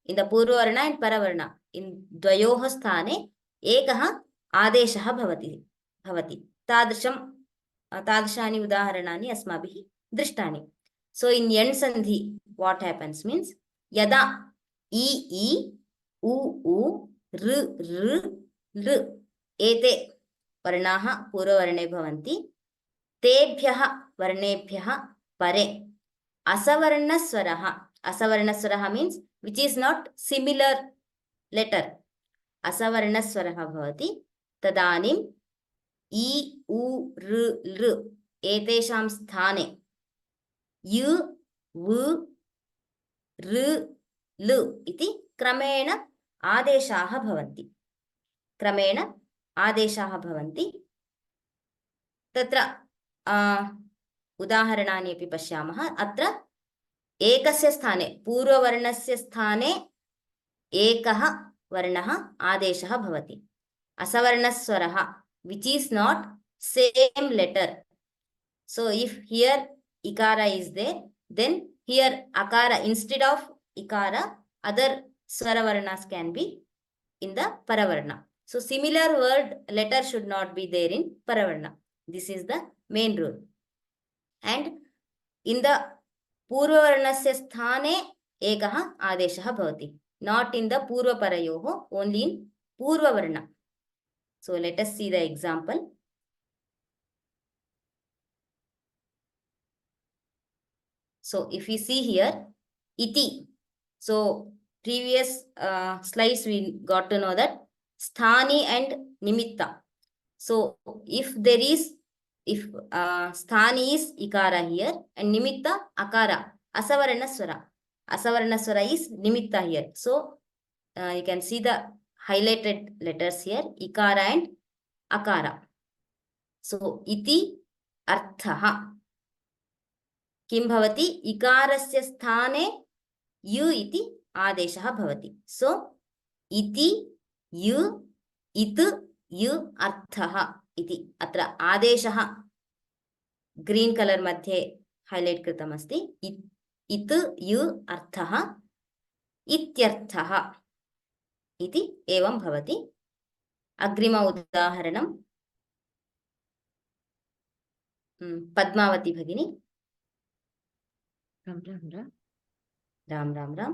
in the पूर्ववर्ण and परवर्ण, in द्वयोः स्थाने एकः आदेशः भवति. तादृशानि उदाहरणानि अस्माभिः दृष्टानि. So in यण् सन्धि what happens means, यदा इ उ ऋ एते वर्णाः पूर्ववर्णे भवन्ति, तेभ्यः वर्णेभ्यः परे असवर्णस्वरः, असवर्णस्वरः means which is not similar letter, असवर्णस्वरः भवति. तदानीं इ उ ऋ एतेषां स्थाने य व ऋ ल इति क्रमेण आदेशाः भवन्ति. तत्र उदाहरणानि अपि पश्यामः. अत्र एकस्य स्थाने, पूर्ववर्णस्य स्थाने एकः वर्णः आदेशः भवति. असवर्णस्वरः, which is not same letter. So if here ikara is there, then here akara instead of ikara, other swara varnas can be in the paravarna. So similar word letter should not be there in paravarna. This is the main rule. And in the पूर्ववर्णस्य स्थाने एकः आदेशः भवति. Not in the पूर्वपरयोः, only in पूर्ववर्ण. So let us see the example. So if we see here, iti. So previous slides we got to know that sthani and nimitta. So if there is if sthani is ikara here and nimitta akara, asavarna swara is nimitta here. So you can see the highlighted letters here, ikara and akara. So iti arthaha. किं भवति? इकारस्य स्थाने यु इति आदेशः भवति. सो इति यु इत् यु अर्थः इति अत्र आदेशः ग्रीन कलर मध्ये हाइलाइट कृतमस्ति. इत् यु अर्थः इत्यर्थः इति एवं भवति. अग्रिम उदाहरणं पद्मावती भगिनी. राम राम राम. राम राम राम.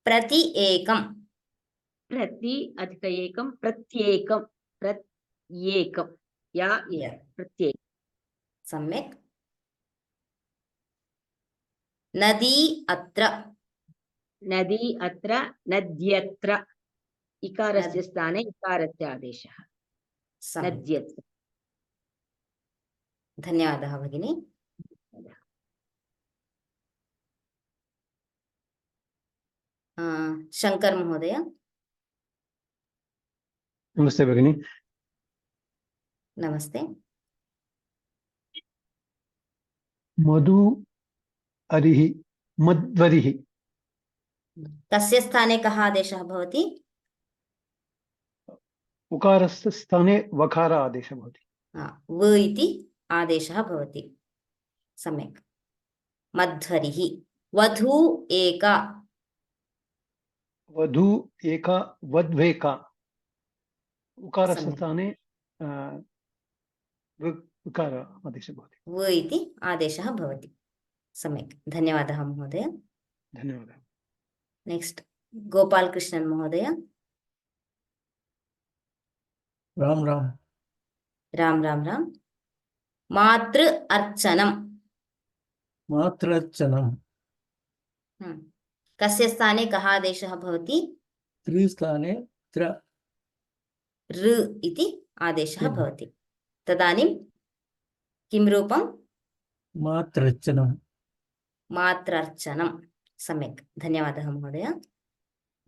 प्रति एकं. प्रति अधिक एकं प्रत्येकं प्रत्येकं या प्रत्येक. सम्यक्. नदी अत्र. नदी अत्र नद्यत्र. इकारस्य स्थाने इकारस्य आदेशः. नद्यत्र. धन्यवादः भगिनी. शंकर महोदय. नमस्ते भगिनी. नमस्ते. मधु अरिः मध्वरिः. कस्य स्थाने कः आदेशः भवति? उकारस्य स्थाने वकार आदेशः भवति. व इति आदेशः भवति. सम्यक्. मध्वरिः. वधू एका. वधू एका वध्वेका. उकारस्य स्थाने विकार आदेशः भवति. व इति आदेशः भवति. सम्यक्. धन्यवादः महोदय. धन्यवादः. नेक्स्ट गोपाल कृष्णन महोदय. राम राम. राम राम राम. मातृ अर्चनम. मातृ अर्चनम. कस्य स्थाने कः आदेशः भवति? त्रि स्थाने त्र. ऋ इति आदेशः भवति. तदानीं किं रूपं? मातृर्चनम. मातृर्चनम. सम्यक्. धन्यवादः महोदय.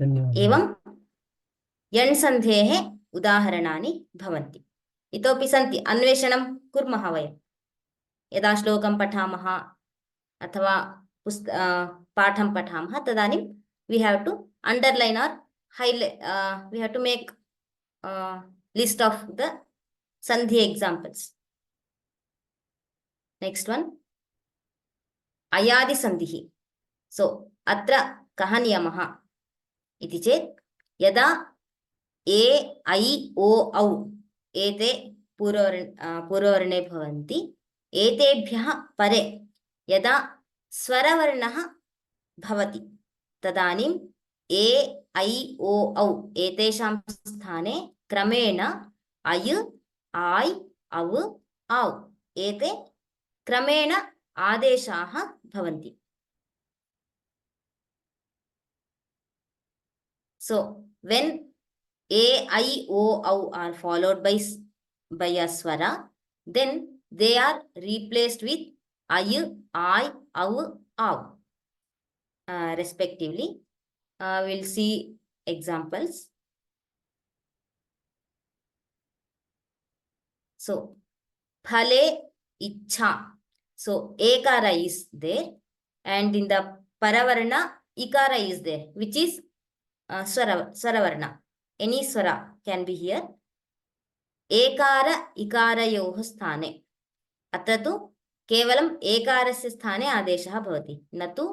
धन्यवादः. एवं यण् सन्धेः उदाहरणानि भवन्ति. इतोपि सन्ति. अन्वेषणं कुर्मः वयं. यदा श्लोकं पठामः अथवा पाठं पठामः तदानीं we have to underline or highlight, we have to make list of the sandhi examples. Next one, ayadi sandhihi. So atra कः नियमः इति चेत् यदा ए ऐ ओ औ एते पूर्ववर्णे भवन्ति, एतेभ्यः परे यदा स्वरवर्णः भवति तदानीं ए ऐ ओ औ एतेषां स्थाने क्रमेण अय् आय् औ औ एते क्रमेण आदेशाः भवन्ति. So when a I o au are followed by a swara, then they are replaced with ay, I, au, au respectively. We'll see examples. So phale ichha. So ekara is there and in the paravarna ikara is there, which is swaravarna. Any swara can be here. Ekara ikarayoh sthane. अत्र तु केवलम् एकारस्य स्थाने आदेशः भवति, न तु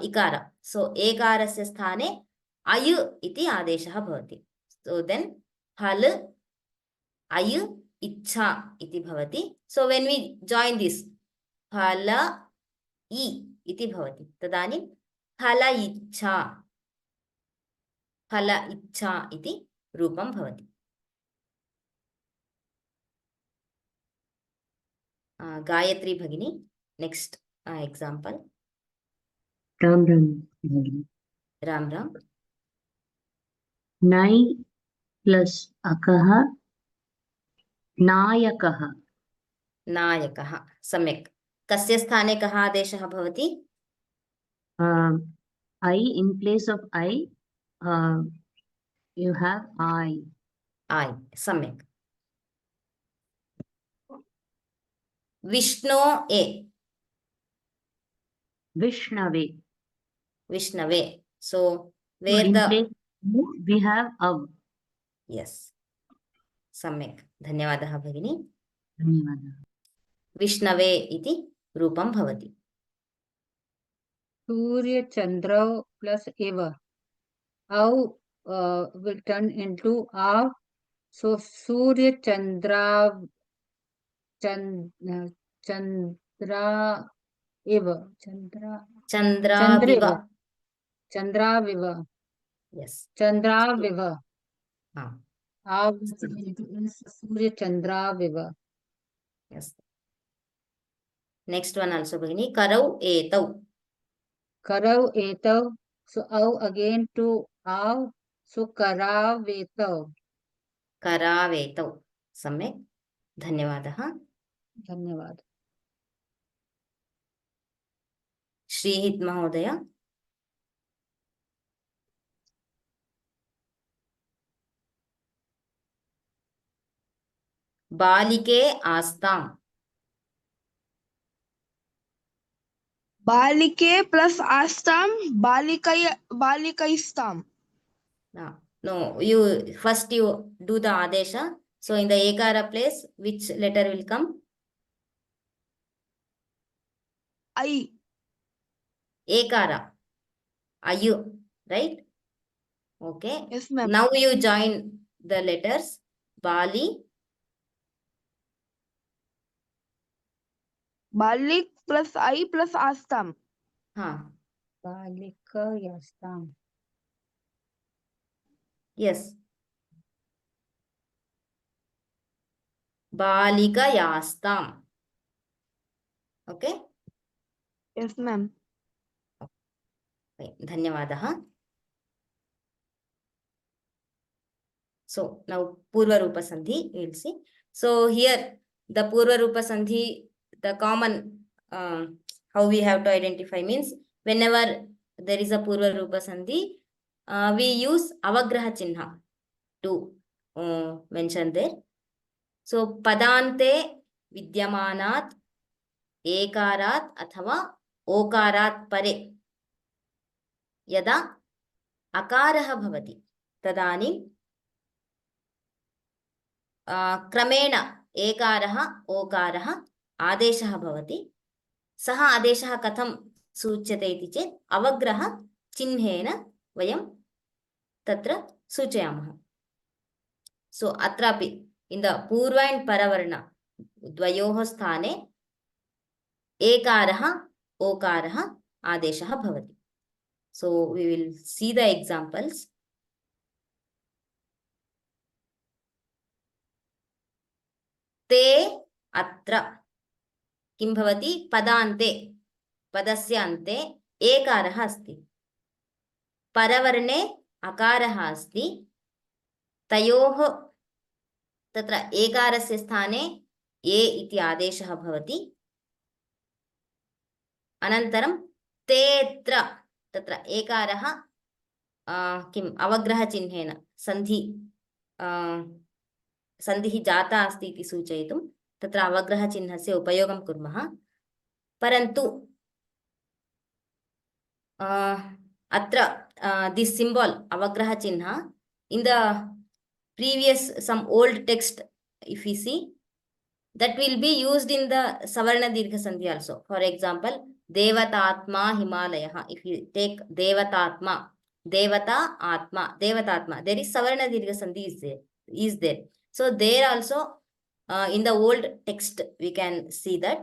इकार. सो एकारस्य स्थाने अय् इति आदेशः भवति. सो देन् फल अय् इच्छा इति भवति. सो वेन् वी जाइन दिस फल इ इति भवति. तदानीं फल इच्छा इति रूपं भवति. गायत्री भगिनी, नेक्स्ट एग्जांपल. राम राम. राम राम. नै प्लस अकः नायकः नायकः सम्यक् कस्य स्थाने कः आदेशः भवति I in place of I you have I I सम्यक् विष्णो ए Vishnave विष्णवे so so where in the place we have Av yes सम्यक् धन्यवादः भगिनी धन्यवादः विष्णवे इति रूपं भवति सूर्य चंद्रौ plus eva Au will turn into Av so Surya Chandra Chandra eva चन्द्राविव Chandra viva yes Chandra viva हाँ Av is Surya Chandra viva yes next one also भगिनी करौ एतौ Karau etau so Au again to Av so Karavetau करावेतौ सम्यक् धन्यवादः धन्यवाद श्रीहित महोदय बालिके आस्ताम् बालिके plus आस्ताम बालिकैस्ताम no you first you do the adesha so in the ekara place which letter will come I ekara ayu right okay yes ma'am now you join the letters बालिक प्लस I प्लस आस्ताम हाँ बालिकयास्ताम yes बालिकयास्ताम् okay yes ma'am धन्यवादः so now purva rupa sandhi we will see so here the purva rupa sandhi the common how we have to identify means whenever there is a purva rupa sandhi we use avagraha chinha to mention there so padante vidyamanat ekarat athava okarat pare यदा अकारः भवति तदानीं क्रमेण एकारः ओकारः आदेशः भवति सः आदेशः कथं सूच्यते इति चेत् अवग्रह चिह्नेन वयं तत्र सूचयामः सो अत्रापि in the पूर्व and परवर्ण द्वयोः स्थाने एकारः ओकारः आदेशः भवति so we will see the examples ते अत्र किं भवति पदान्ते पदस्य अन्ते एकारः अस्ति परवर्णे अकारः अस्ति तयोः तत्र एकारस्य स्थाने ए इति आदेशः भवति अनन्तरं तेऽत्र तत्र एकारः किम् अवग्रहचिह्नेन सन्धिः जाता अस्ति इति सूचयितुं तत्र अवग्रहचिह्नस्य उपयोगं कुर्मः परन्तु अत्र this symbol avagrahachinha in the previous some old text if we see that will be used in the savarna dirgha sandhi also for example devatatma himalayah if you take devatatma devata atma there is savarna dirgha sandhi is there so there also in the old text we can see that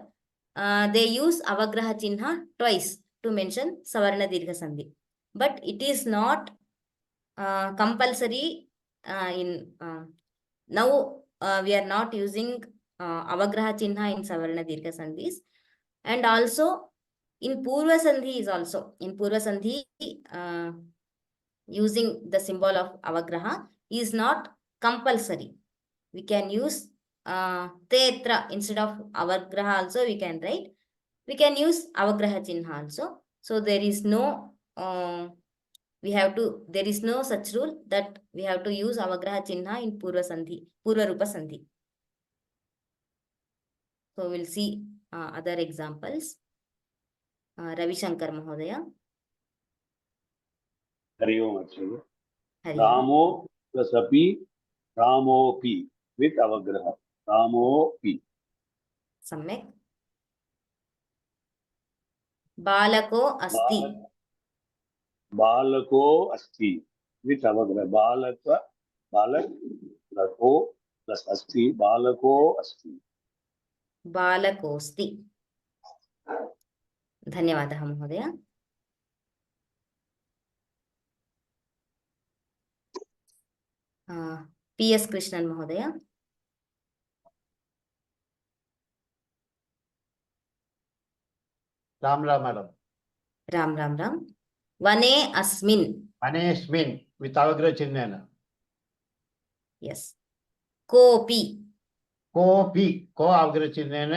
they use avagrahachinha twice to mention savarna dirgha sandhi but it is not compulsory in now we are not using avagraha chinha in savarna dirgha sandhis and also in purva sandhi is also in purva sandhi using the symbol of avagraha is not compulsory we can use tetra, instead of avagraha also we can write. We can use avagraha chinha also. So there is no there is no such rule that we have to use avagraha chinha in purva rupa sandhi. So we'll see other examples. Ravi Shankar Mahodaya. Hari Om Acharya. Hari Om. Ramo plus api, Ramopi with avagraha. Ramopi. Samyak. Balako asti. Balako asti with avagraha. Balako plus asti. Balako asti. Balakosti. धन्यवादः महोदय. PS कृष्णन् महोदय. राम राम मैडम. राम राम राम. वने अस्मिन्. वने अस्मिन् with avagraha चिह्नेन. Yes. कोपि. कोपि को avagraha चिह्नेन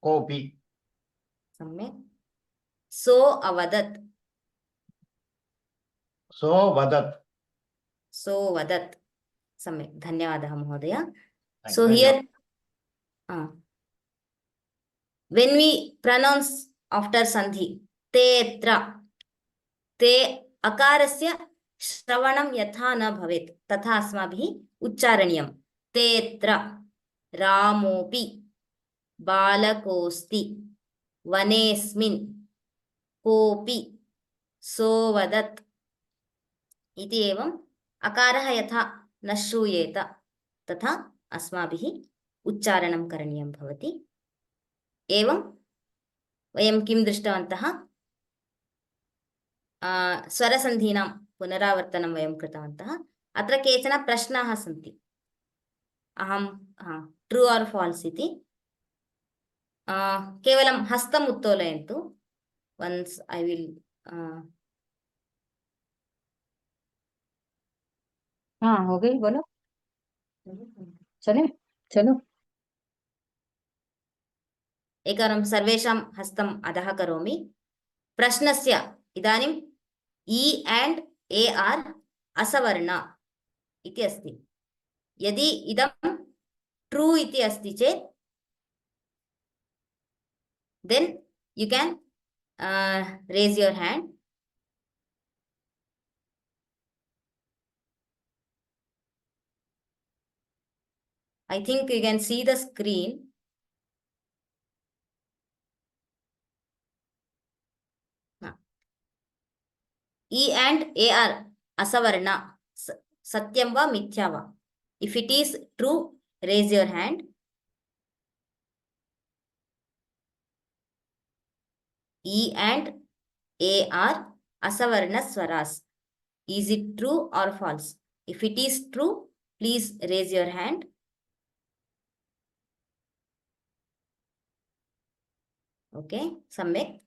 कोपि. सम्यक्. सो अवदत्. सो वदत्. सो वदत्. सम्यक्. धन्यवादः महोदय. So here when we pronounce after sandhi tetra, te akarasya श्रवणं यथा न भवेत् तथा अस्माभिः उच्चारणीयं. तेत्र रामोपि बालकोऽस्ति वनेऽस्मिन् कोऽपि सोवदत् इति एवं अकारः यथा न श्रूयेत तथा अस्माभिः उच्चारणं करणीयं भवति. एवं वयं किं दृष्टवन्तः, स्वरसन्धीनां पुनरावर्तनं वयं कृतवन्तः. अत्र केचन प्रश्नाः सन्ति. अहं ट्रू आर् फाल्स् इति केवलं हस्तम् उत्तोलयन्तु. वन्स् ऐ विल् हो गई, बोलो. चलो. एकवारं सर्वेषां हस्तम् अधः करोमि. प्रश्नस्य इदानीं E and A are असवर्ण इति अस्ति. यदि इदं ट्रू इति अस्ति चेत् then you can raise your hand. I think you can see the screen. E and A are asavarna. Satyam va mithya va. If it is true, raise your hand. E and A are asavarna swaras. Is it true or false? If it is true, please raise your hand. Okay, Samyak.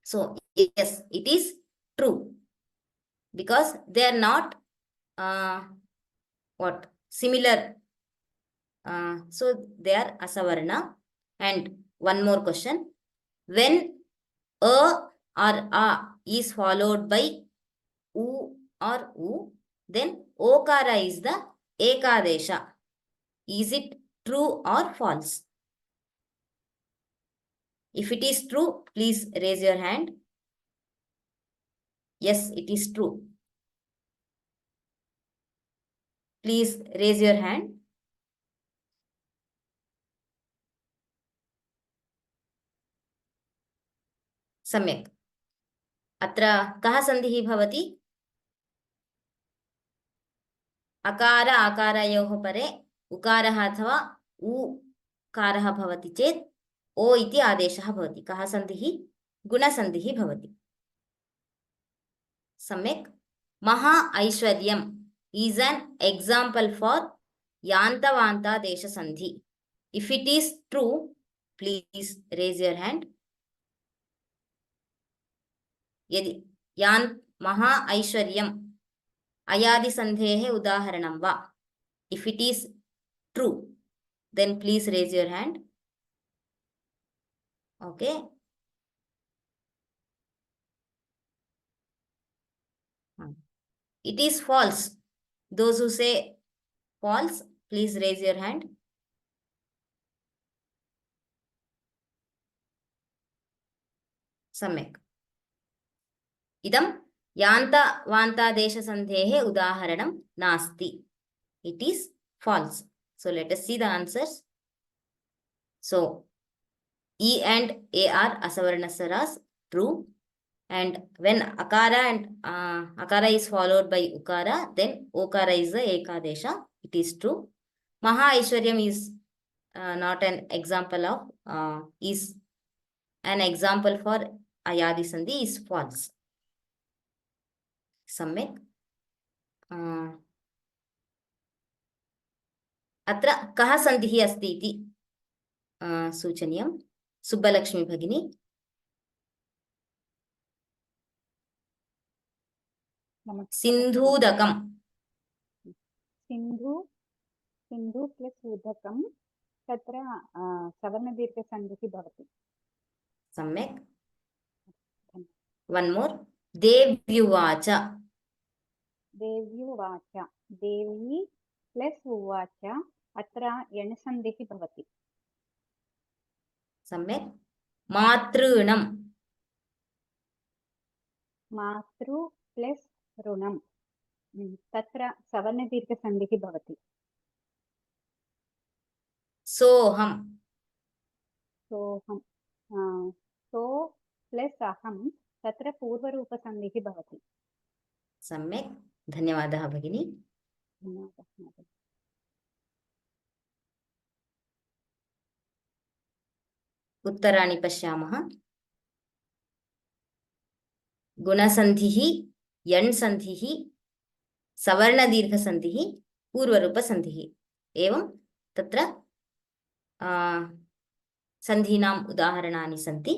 So yes, it is true because they are not similar. So they are asavarna. And one more question: when a or a is followed by u or u, then okara is the ekadesha. Is it true or false? If it is true, please raise your hand. Yes, it is true. Please raise your hand. सम्यक्. अत्र कः सन्धिः भवति? अकार आकारयोः परे उकारः अथवा उकारः भवति चेत् ओ इति आदेशः भवति. कः सन्धिः? गुणसन्धिः भवति. सम्यक्. महा ऐश्वर्यम् is an example for yantavanta-desha sandhi. If it is true, please raise your hand. यदि महा ऐश्वर्यम् अयादि सन्धेः उदाहरणं वा If it is true, then please raise your hand. Okay. It is false. Those who say false, please raise your hand. सम्यक्. इदं यान्त-वान्तादेशसन्धेः उदाहरणं नास्ति. It is false. So let us see the answers. So E and A are asavarnasaras, true. And when akara is followed by ukara, then okara is the ekadesha. It is true. Maha Aishwaryam is not an example of, is an example for ayadi sandhi, is false. Samyak. अत्र कः सन्धिः अस्ति इति सूचनीयं. सुब्बलक्ष्मी भगिनी. सिन्धूदकम्. सिन्धु प्लस उदकं तत्र सवर्णदीर्घसन्धिः भवति. सम्यक्. One more. देव्युवाच. देव्युवाच. देवी प्लस उवाच अत्र यणसन्धिः भवति. सम्यक्. मातॄणम्. मातृ प्लस ऋणं तत्र सवर्णदीर्घसन्धिः भवति. सोऽहम्. सोऽहं. सो प्लस अहं तत्र पूर्वरूपसन्धिः भवति. सम्यक्. धन्यवादः भगिनी. धन्यवादः. उत्तराणि पश्यामः. गुणसन्धिः, यण्सन्धिः, सवर्णदीर्घसन्धिः, पूर्वरूपसन्धिः. एवं तत्र सन्धीनाम् उदाहरणानि सन्ति.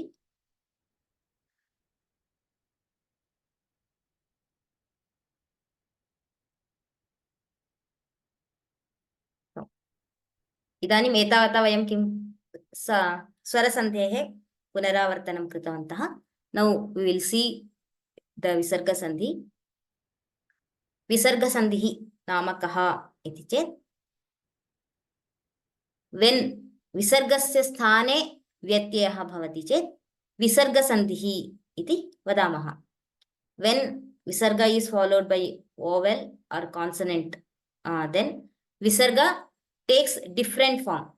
इदानीम् एतावता वयं किं स्वरसन्धेः पुनरावर्तनं कृतवन्तः. Now we will see the विसर्गसन्धि. विसर्गसन्धिः नाम कः इति चेत् when विसर्गस्य स्थाने व्यत्ययः भवति चेत् विसर्गसन्धिः इति वदामः. when visarga is followed by vowel or consonant, then visarga takes different form.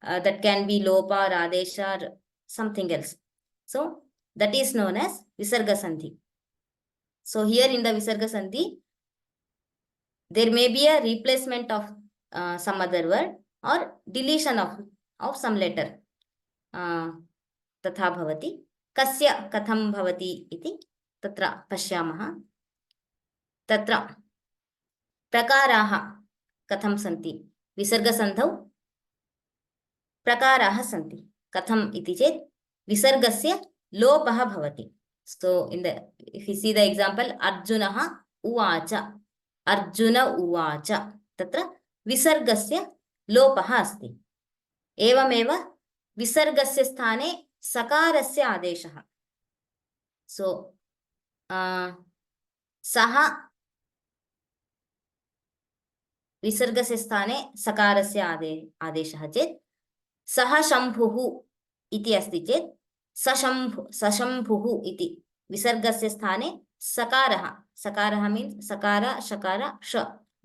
That can be lopa or adesha or something else. So that is known as visarga sandhi. So here in the visarga sandhi, there may be a replacement of some other word or deletion of some letter. तथा भवति. कस्य कथं भवति इति तत्र पश्यामः. तत्र प्रकाराः कथं सन्ति. विसर्गसन्धौ प्रकाराः सन्ति. कथम् इति चेत् विसर्गस्य लोपः भवति. So if you see the example, अर्जुनः उवाच. अर्जुन उवाच. तत्र विसर्गस्य लोपः अस्ति. एवमेव विसर्गस्य स्थाने सकारस्य आदेशः. So सः विसर्गस्य स्थाने सकारस्य आदेशः चेत् सः शम्भुः इति अस्ति चेत् सशम्भुः इति विसर्गस्य स्थाने सकारः. सकारः मीन्स सकार शकार श.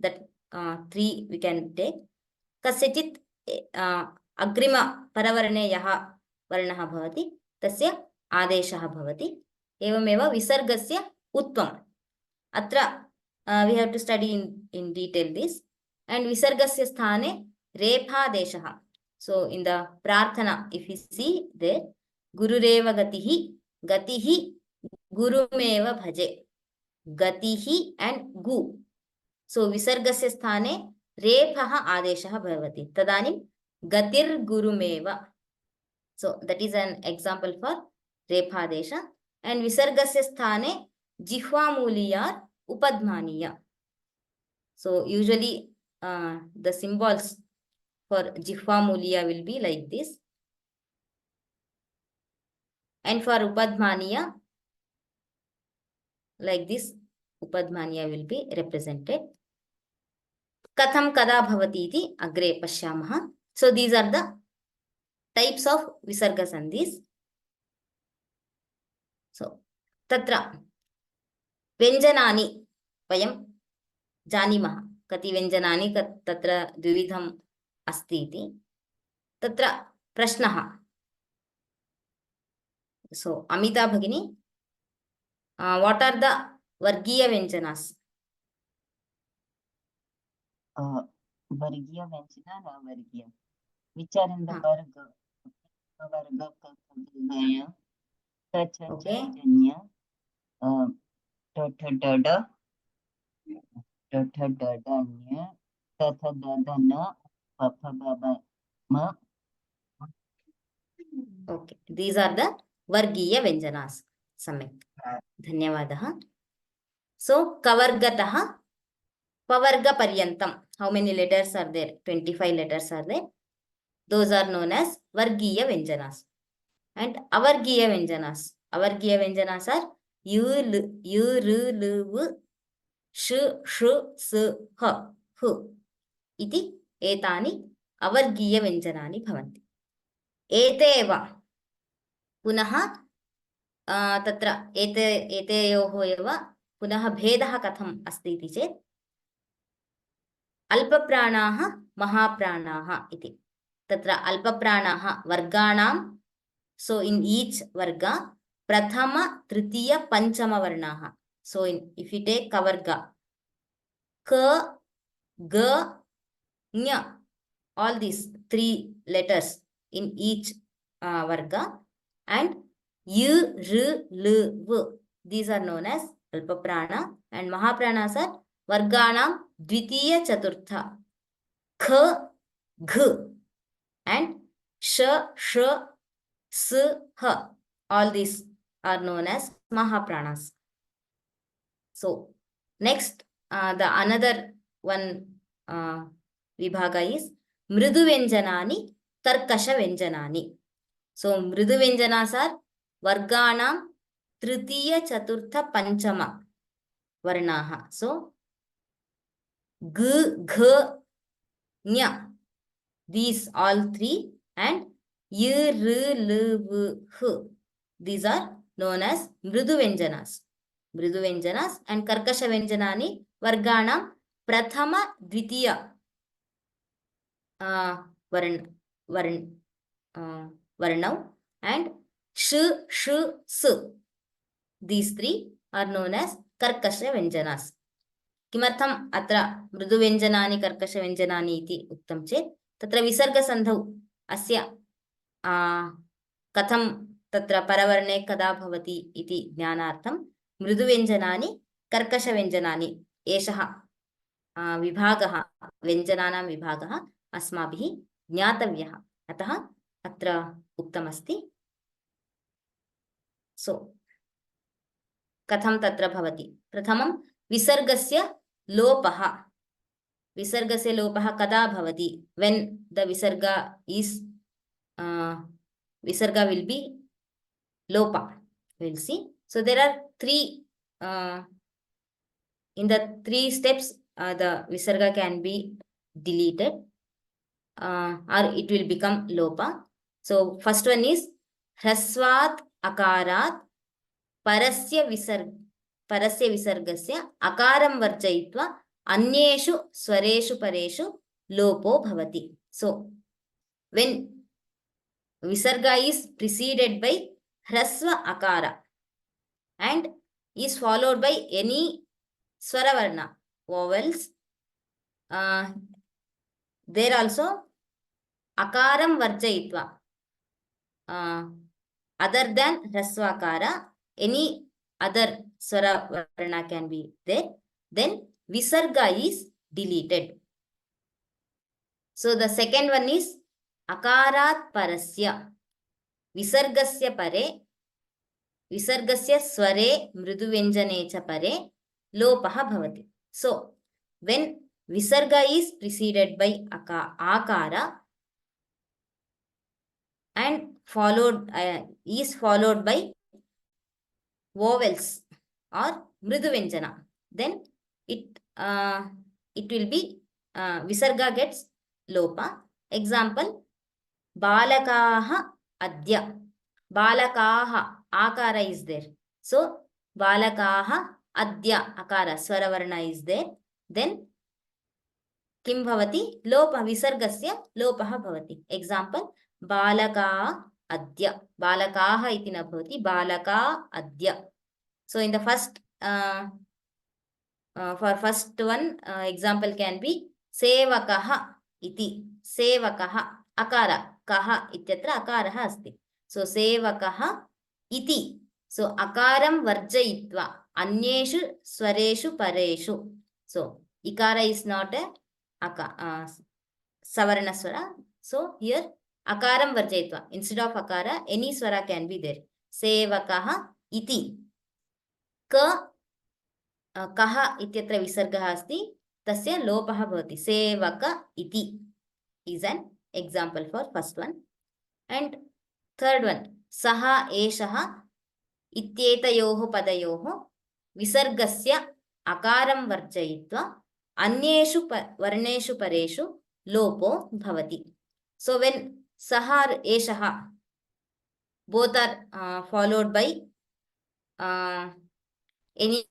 That three we can take. कस्यचित् अग्रिम परवर्णे यः वर्णः भवति तस्य आदेशः भवति. एवमेव विसर्गस्य उत्वम्. अत्र we have to study in detail this. And visargasya sthane rephaadeshah. So in the prarthana, if you see there, gurureva gatihi, gatihi gurumeva bhaje. Gatihi and gu. So visargasya sthane rephaha adeshah bhavati. Tadanim gatir gurumeva. So that is an example for rephadesha. And visargasya sthane jihva muliyar upadmaniya. So usually the symbols for Jihva Mulia will be like this. And for Upadmaniya, like this, Upadmaniya will be represented. Katham kada bhavati iti agre pashyamaha. So these are the types of Visarga Sandhis. So tatra Vyanjanani vayam janimaha. Kati Vyanjanani tatra dvividham asti iti. Tatra prashnaha. So Amita Bhagini, what are the Vargiya Vyanjanas? Vargiya Vyanjana, na Vargiya. Which are in the Varga? Varga Kakagaya, Tacha Janya, Tata Dada, Tata Dadanya, Tata Dadana, Papa Baba Ma. Okay, these are the Vargiya Vyanjanas. Samyak. Dhanyavadaha. So, Kavargataha, Pavarga Paryantam. How many letters are there? 25 letters are there. Those are known as Vargiya Vyanjanas. And Avargiya Vyanjanas. Avargiya Vyanjanas are U, L, U, R, L, V, Sh, Sh, S, H, H. Iti etani Avargiya Vyanjanani bhavanti. Ete eva. Punaha तत्र एतयोः एव पुनः भेदः कथम् अस्ति इति चेत् अल्पप्राणाः महाप्राणाः इति. तत्र अल्पप्राणाः वर्गाणां, so in each varga prathama tritiya panchama varnaah. So if you take kavarga, ka, ga, nya, all these 3 letters in each varga, and U, R, L, V. These are known as Alpaprana, and Mahapranas are Varganam Dvitiya Chaturtha. K, G, and Sh, Sh, S, H. All these are known as Mahapranas. So, next, the another one Vibhaga is Mridu Vyanjanani, Karkasha Vyanjanani. So, Mridu Vyanjanas are Varganam Tritiya Chaturtha Panchama Varnaha. So G, G, Nya. These all 3, and Y, R, L, V, H. These are known as Mridu Vyanjanas. Mridu Vyanjanas and Karkasha Vyanjanani Varganam Prathama Dvitiya Varnav, and Sh, Sh, S. These 3 are known as Karkasha Vyanjanas. Kimartham atra Mridu Vyanjanani Karkasha Vyanjanani iti uktam chet, tatra Visarga Sandhau asya katham tatra paravarne kada bhavati iti jnanartham Mridu Vyanjanani Karkasha Vyanjanani eshaha vibhagaha Vyanjananam vibhagaha asmabhihi jnatavyah. Ataha atra uktam asti. So, katham tatra bhavati. Prathamam visargasya lopaha. Visargasya lopaha kada bhavati. When the visarga is, visarga will be lopa. We'll see. So, there are 3, in the 3 steps, the visarga can be deleted or it will become lopa. So, first one is Hrasvat Akarat Parasya Visargasya Akaram Varjayitva Anyeshu Swareshu Pareshu Lopo Bhavati. So, when Visarga is preceded by Hrasva Akara and is followed by any Swaravarna, vowels, there also Akaram Varjayitva. Other than Hrasvakara, any other Swara Varna can be there. Then Visarga is deleted. So the second one is Akarat Parasya. Visargasya Pare, Visargasya Sware Mridu Vyanjane cha Pare Lopaha Bhavati. So when Visarga is preceded by akara and is followed by vowels or mridu vyanjana. Then it will be visarga gets lopa. Example, balakaha adya. Balakaha akara is there. So balakaha adya akara swaravarna is there. Then किं भवति लोप विसर्गस्य लोपः भवति. एक्साम्पल् बालका अद्य. बालकाः इति न भवति, बालका अद्य. So in the first for first one example can be सेवकः इति. सेवकः अकार कः इत्यत्र अकारः अस्ति. So सेवकः इति. So akaram varjayitva अन्येषु स्वरेषु परेषु. So ikara is not a savarna swara. So here akaram varjayitva. Instead of akara, any swara can be there. Sevakaha iti. Ka kaha ityatra visargaha asti. Tasya lopaha bhavati. Sevaka iti is an example for first one. And third one, saha eshaha ityetayoho padayoho visargasya akaram varjayitva अन्येषु वर्णेषु परेषु लोपो भवति. So when sahar eshaha both are followed by any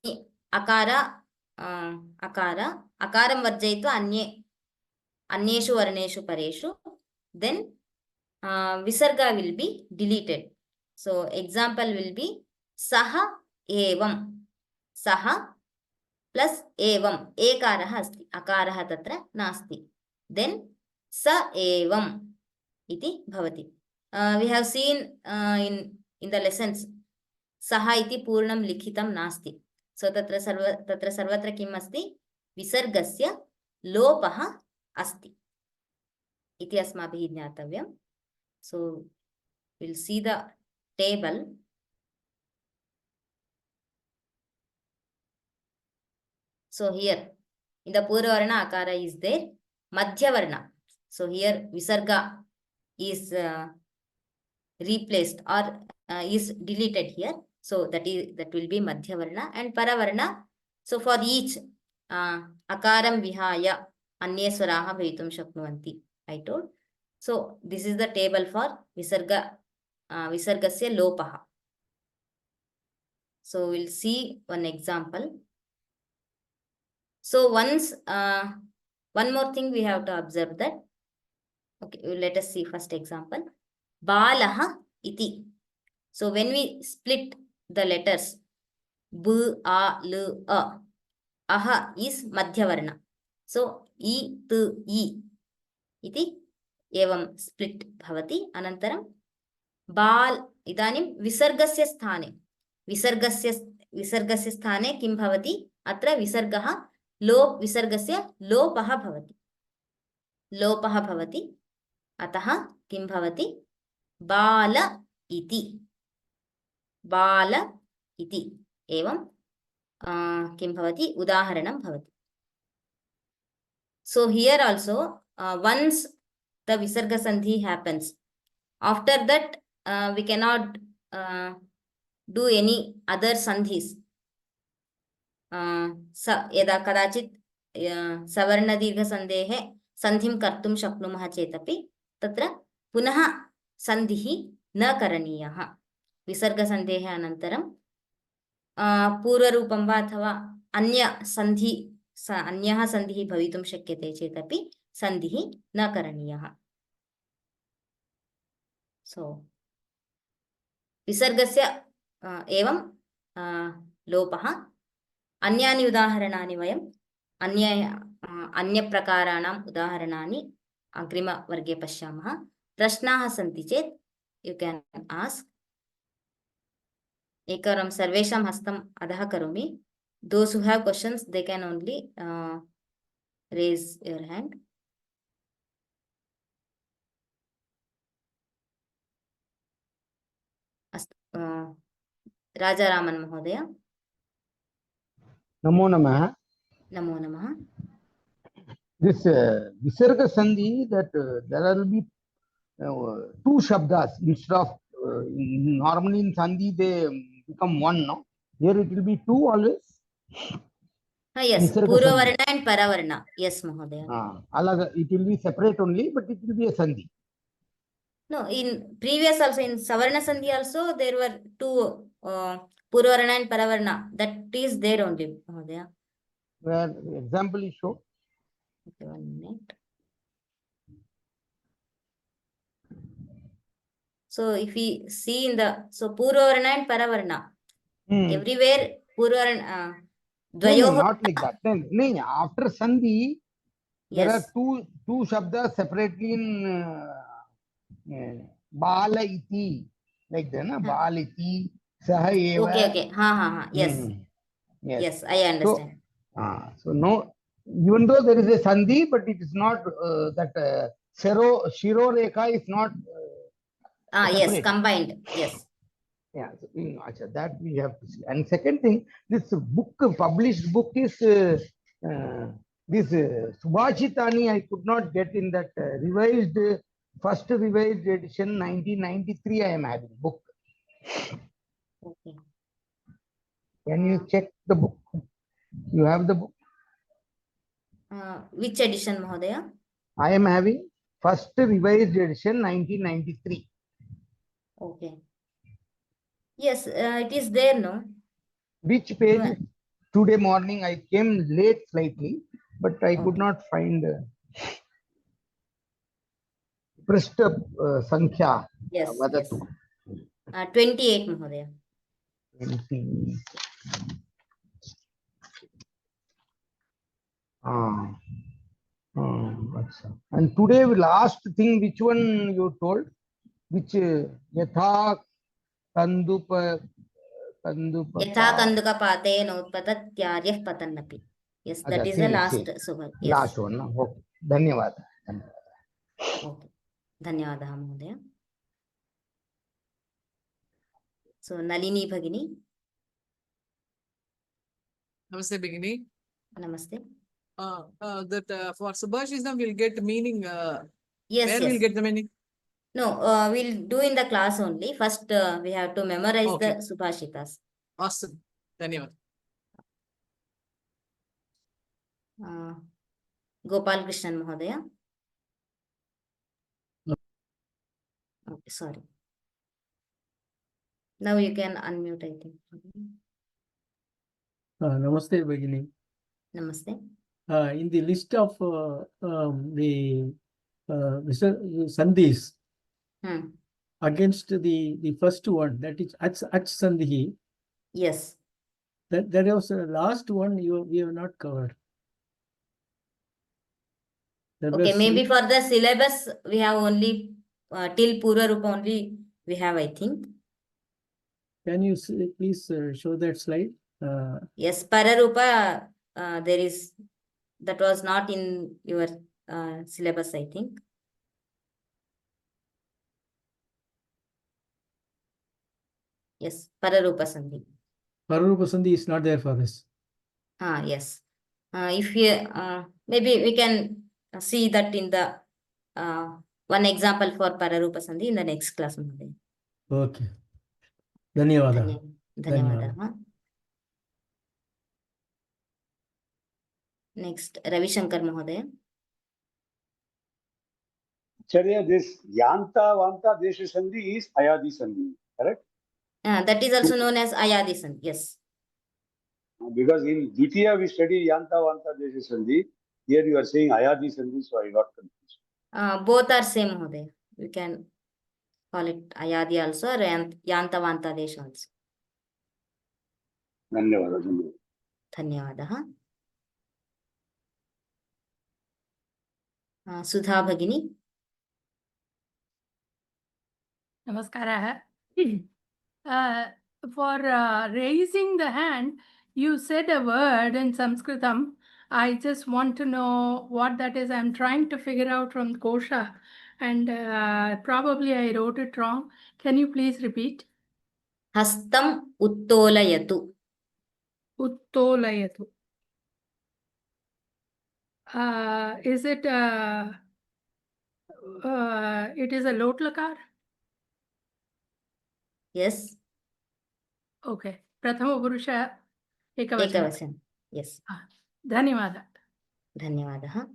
akara akaram varjayitva अन्येषु वर्णेषु परेषु, then visarga will be deleted. So example will be saha evam. Saha plus evam. Ekarah asti. Akarah tatra nasti. Then sa evam iti bhavati. We have seen in the lessons saha iti purnam likhitam nasti. So tatra sarvatra kim asti? Visargasya lopaha asti. Iti asmabhihi jnatavyam. So we'll see the table. So here in the Purva Varna akara is there. Madhya Varna. So here visarga is replaced or is deleted here. So that will be Madhya Varna and Paravarna. So for each akaram vihaya अन्ये स्वराः भवितुं शक्नुवन्ति. I told. So this is the table for visargasya lopaha. So we'll see one example. So once one more thing we have to observe that. Okay, let us see first example. Balaha iti. So when we split the letters b, a, l, a, aha is madhya varna. So I, t, I iti evam split bhavati. Anantaram bal idanim visargasya sthane. Visargasya sthane kim bhavati? Atra visargaha visargasya lopaha bhavati. Lopaha bhavati. Ataha kim bhavati? Bala iti. Bala iti. Evam kim bhavati? Udaharanam bhavati. So here also once the visarga sandhi happens, after that we cannot do any other sandhis. Yada kadachit savarna dirgha sandhehe sandhim kartum shaknumaha chetapi tatra punaha sandhihi na karaniyaha. Visarga sandhehe anantaram purva rupam va athava anya sandhi अन्यः सन्धिः भवितुं शक्यते चेदपि सन्धिः न करणीयः. So विसर्गस्य एवं लोपः. अन्यानि उदाहरणानि वयं अन्यप्रकाराणाम् उदाहरणानि अग्रिमवर्गे पश्यामः. प्रश्नाः सन्ति चेत् यू कैन आस्क. एकवारं सर्वेषां हस्तम् अधः करोमि. Those who have questions, they can only raise your hand. Rajaraman Mahodaya. Namo Namah. Namo Namah. this Visarga Sandhi, that there will be two shabdas instead of normally in Sandhi they become one, no? Here it will be two always. Yes, Visarga Purva Sandhi. Varna and Paravarna. Yes, Mahodaya. Alaga, it will be separate only, but it will be a Sandhi. No, in previous also, in Savarna Sandhi also, there were two Purva Varna and Paravarna. That is there only, Mahodaya. Where example is shown. Okay, 1 minute. So if we see in the, so Purva Varna and Paravarna, everywhere Purva Varna, No, not like that. No, after Sandhi, there yes. are two shabdas separately in Bala iti, like that, na? Bala iti, Saha eva. Okay. Yes. Yes, I understand. So no, even though there is a Sandhi, but it is not that Shiro Rekha is not Yes, separate. combined. Yes. Yeah, so, that we have to see. And second thing, this book, published book is this Subhashitani. I could not get in that revised, first revised edition 1993. I am having book. Okay. Can you check the book? You have the book? Which edition, Mahodaya? I am having first revised edition 1993. Okay. Yes, it is there, no? Which page? Today morning I came late slightly, but I could not find Prashta Sankhya. Yes, yes. 28, Mahodaya. 20. And today, last thing, which one you told? Which Yatha Kandupa Yatha Kanduka Pate Notpatat Tyaryah Patannapi. Yes, that is the last subha. Yes. Last one. No? Okay. Dhanyawada. Okay. Dhanyawada, Mahodaya. So, Nalini Bhagini. Namaste, Bhagini. Namaste. That for Subhashism we'll get meaning. Yes, where yes. we'll get the meaning? No, we'll do in the class only. First, we have to memorize the Subhashitas. Awesome. Dhanyawad. Gopal Krishnan Mahodaya. Okay, sorry. Now you can unmute, I think. Namaste, Bhagini. Namaste. In the list of the Sandhis, against the first one, that is Ach Sandhi. Yes. That was the last one we have not covered. Okay, maybe for the syllabus, we have only till Purva Rupa only we have, I think. Can you please show that slide? Yes, Pararupa, there is, that was not in your syllabus, I think. Yes, Pararupa Sandhi. Pararupa Sandhi is not there for us. Yes. If you, maybe we can see that in the one example for Pararupa Sandhi in the next class. Okay. Dhanyawada. Dhanyawada. Next, Ravi Shankar Mahodaya. Acharya, this Yanta Vanta Desha Sandhi is Ayadi Sandhi, correct? That is also known as Ayadi Sandhi, yes. Because in Dvitiya we study Yanta Vanta Desha Sandhi. Here you are saying Ayadi Sandhi, so I got confused. Both are same, Mahodaya. We can call it Ayadi also or Yanta Vanta Desha also. Dhanyawada. Dhanyawada. Sudha Bhagini. Namaskara. For raising the hand, you said a word in Sanskritam. I just want to know what that is. I'm trying to figure out from Kosha, and probably I wrote it wrong. Can you please repeat? Hastam Uttolayatu. Uttolayatu. Is it it is a lot lakar? Yes. Okay. Prathama Purusha Ekavachana. Ekavachana. Yes. Dhanyavada. धन्यवादः.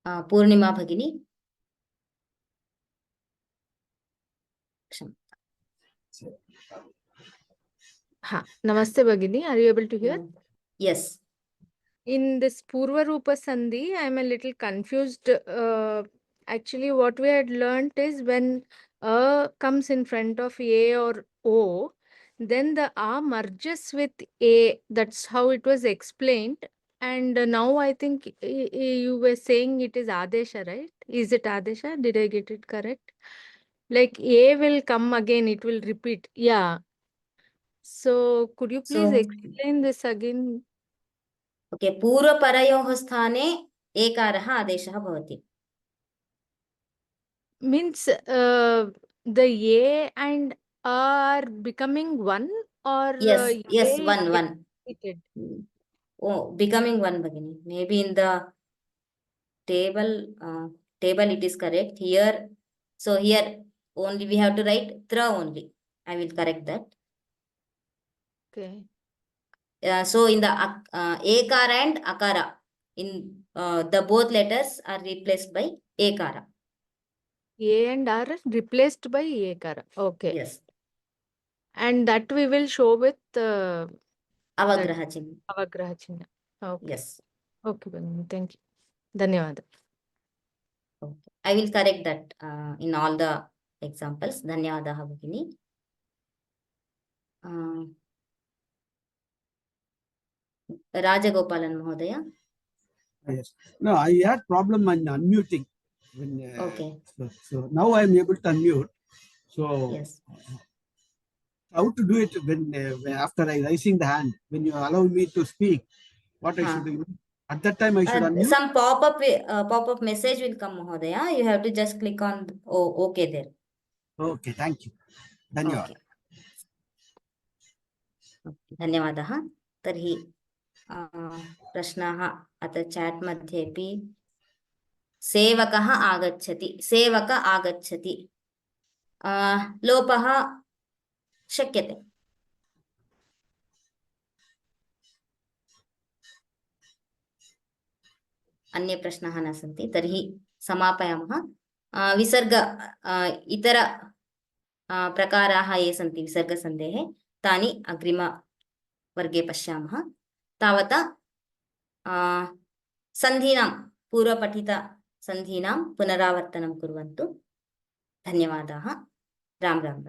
पूर्णिमा भगिनी. Namaste Bhagini. Are you able to hear? Yes. In this Purva Rupa Sandhi, I am a little confused. Actually, what we had learnt is when A comes in front of A or O, then the A merges with A. That's how it was explained. And now I think you were saying it is Adesha, right? Is it Adesha? Did I get it correct? Like A will come again, it will repeat. Yeah. So could you please explain this again? Okay, पूर्वपरयोः स्थाने एकारः आदेशः भवति. Means the A and A are becoming one, or Yes, A one. repeated? Oh, becoming one, Bhagini. Maybe in the table it is correct here. So here only we have to write tra only. I will correct that. Okay. So in the ekara and akara, in the both letters are replaced by ekara. A and R are replaced by Ekara. Okay. Yes. And that we will show with Avagraha chinna. Avagraha chinna. Okay. Yes. Okay, Bhagini. Thank you. Dhanyavada. Okay. I will correct that in all the examples. Dhanyavadaha Bhagini. Rajagopalan Mahodaya. Yes. No, I had problem on unmuting. When, Okay. So now I am able to unmute. So yes. How to do it when after I raising the hand, when you allow me to speak, what I should do? At that time I should unmute? Some pop-up message will come, Mahodaya. You have to just click on OK there. Okay, thank you. Dhanyawad. Okay. धन्यवादः. तर्हि प्रश्नाः अत्र चाट् मध्येपि सेवकः आगच्छति, सेवक आगच्छति, लोपः शक्यते. अन्ये प्रश्नाः न सन्ति. तर्हि समापयामः. विसर्ग इतर प्रकाराः ये सन्ति विसर्गसन्धेः तानि अग्रिमवर्गे पश्यामः. तावता सन्धीनां पूर्वपठितसन्धीनां पुनरावर्तनं कुर्वन्तु. धन्यवादाः. राम राम.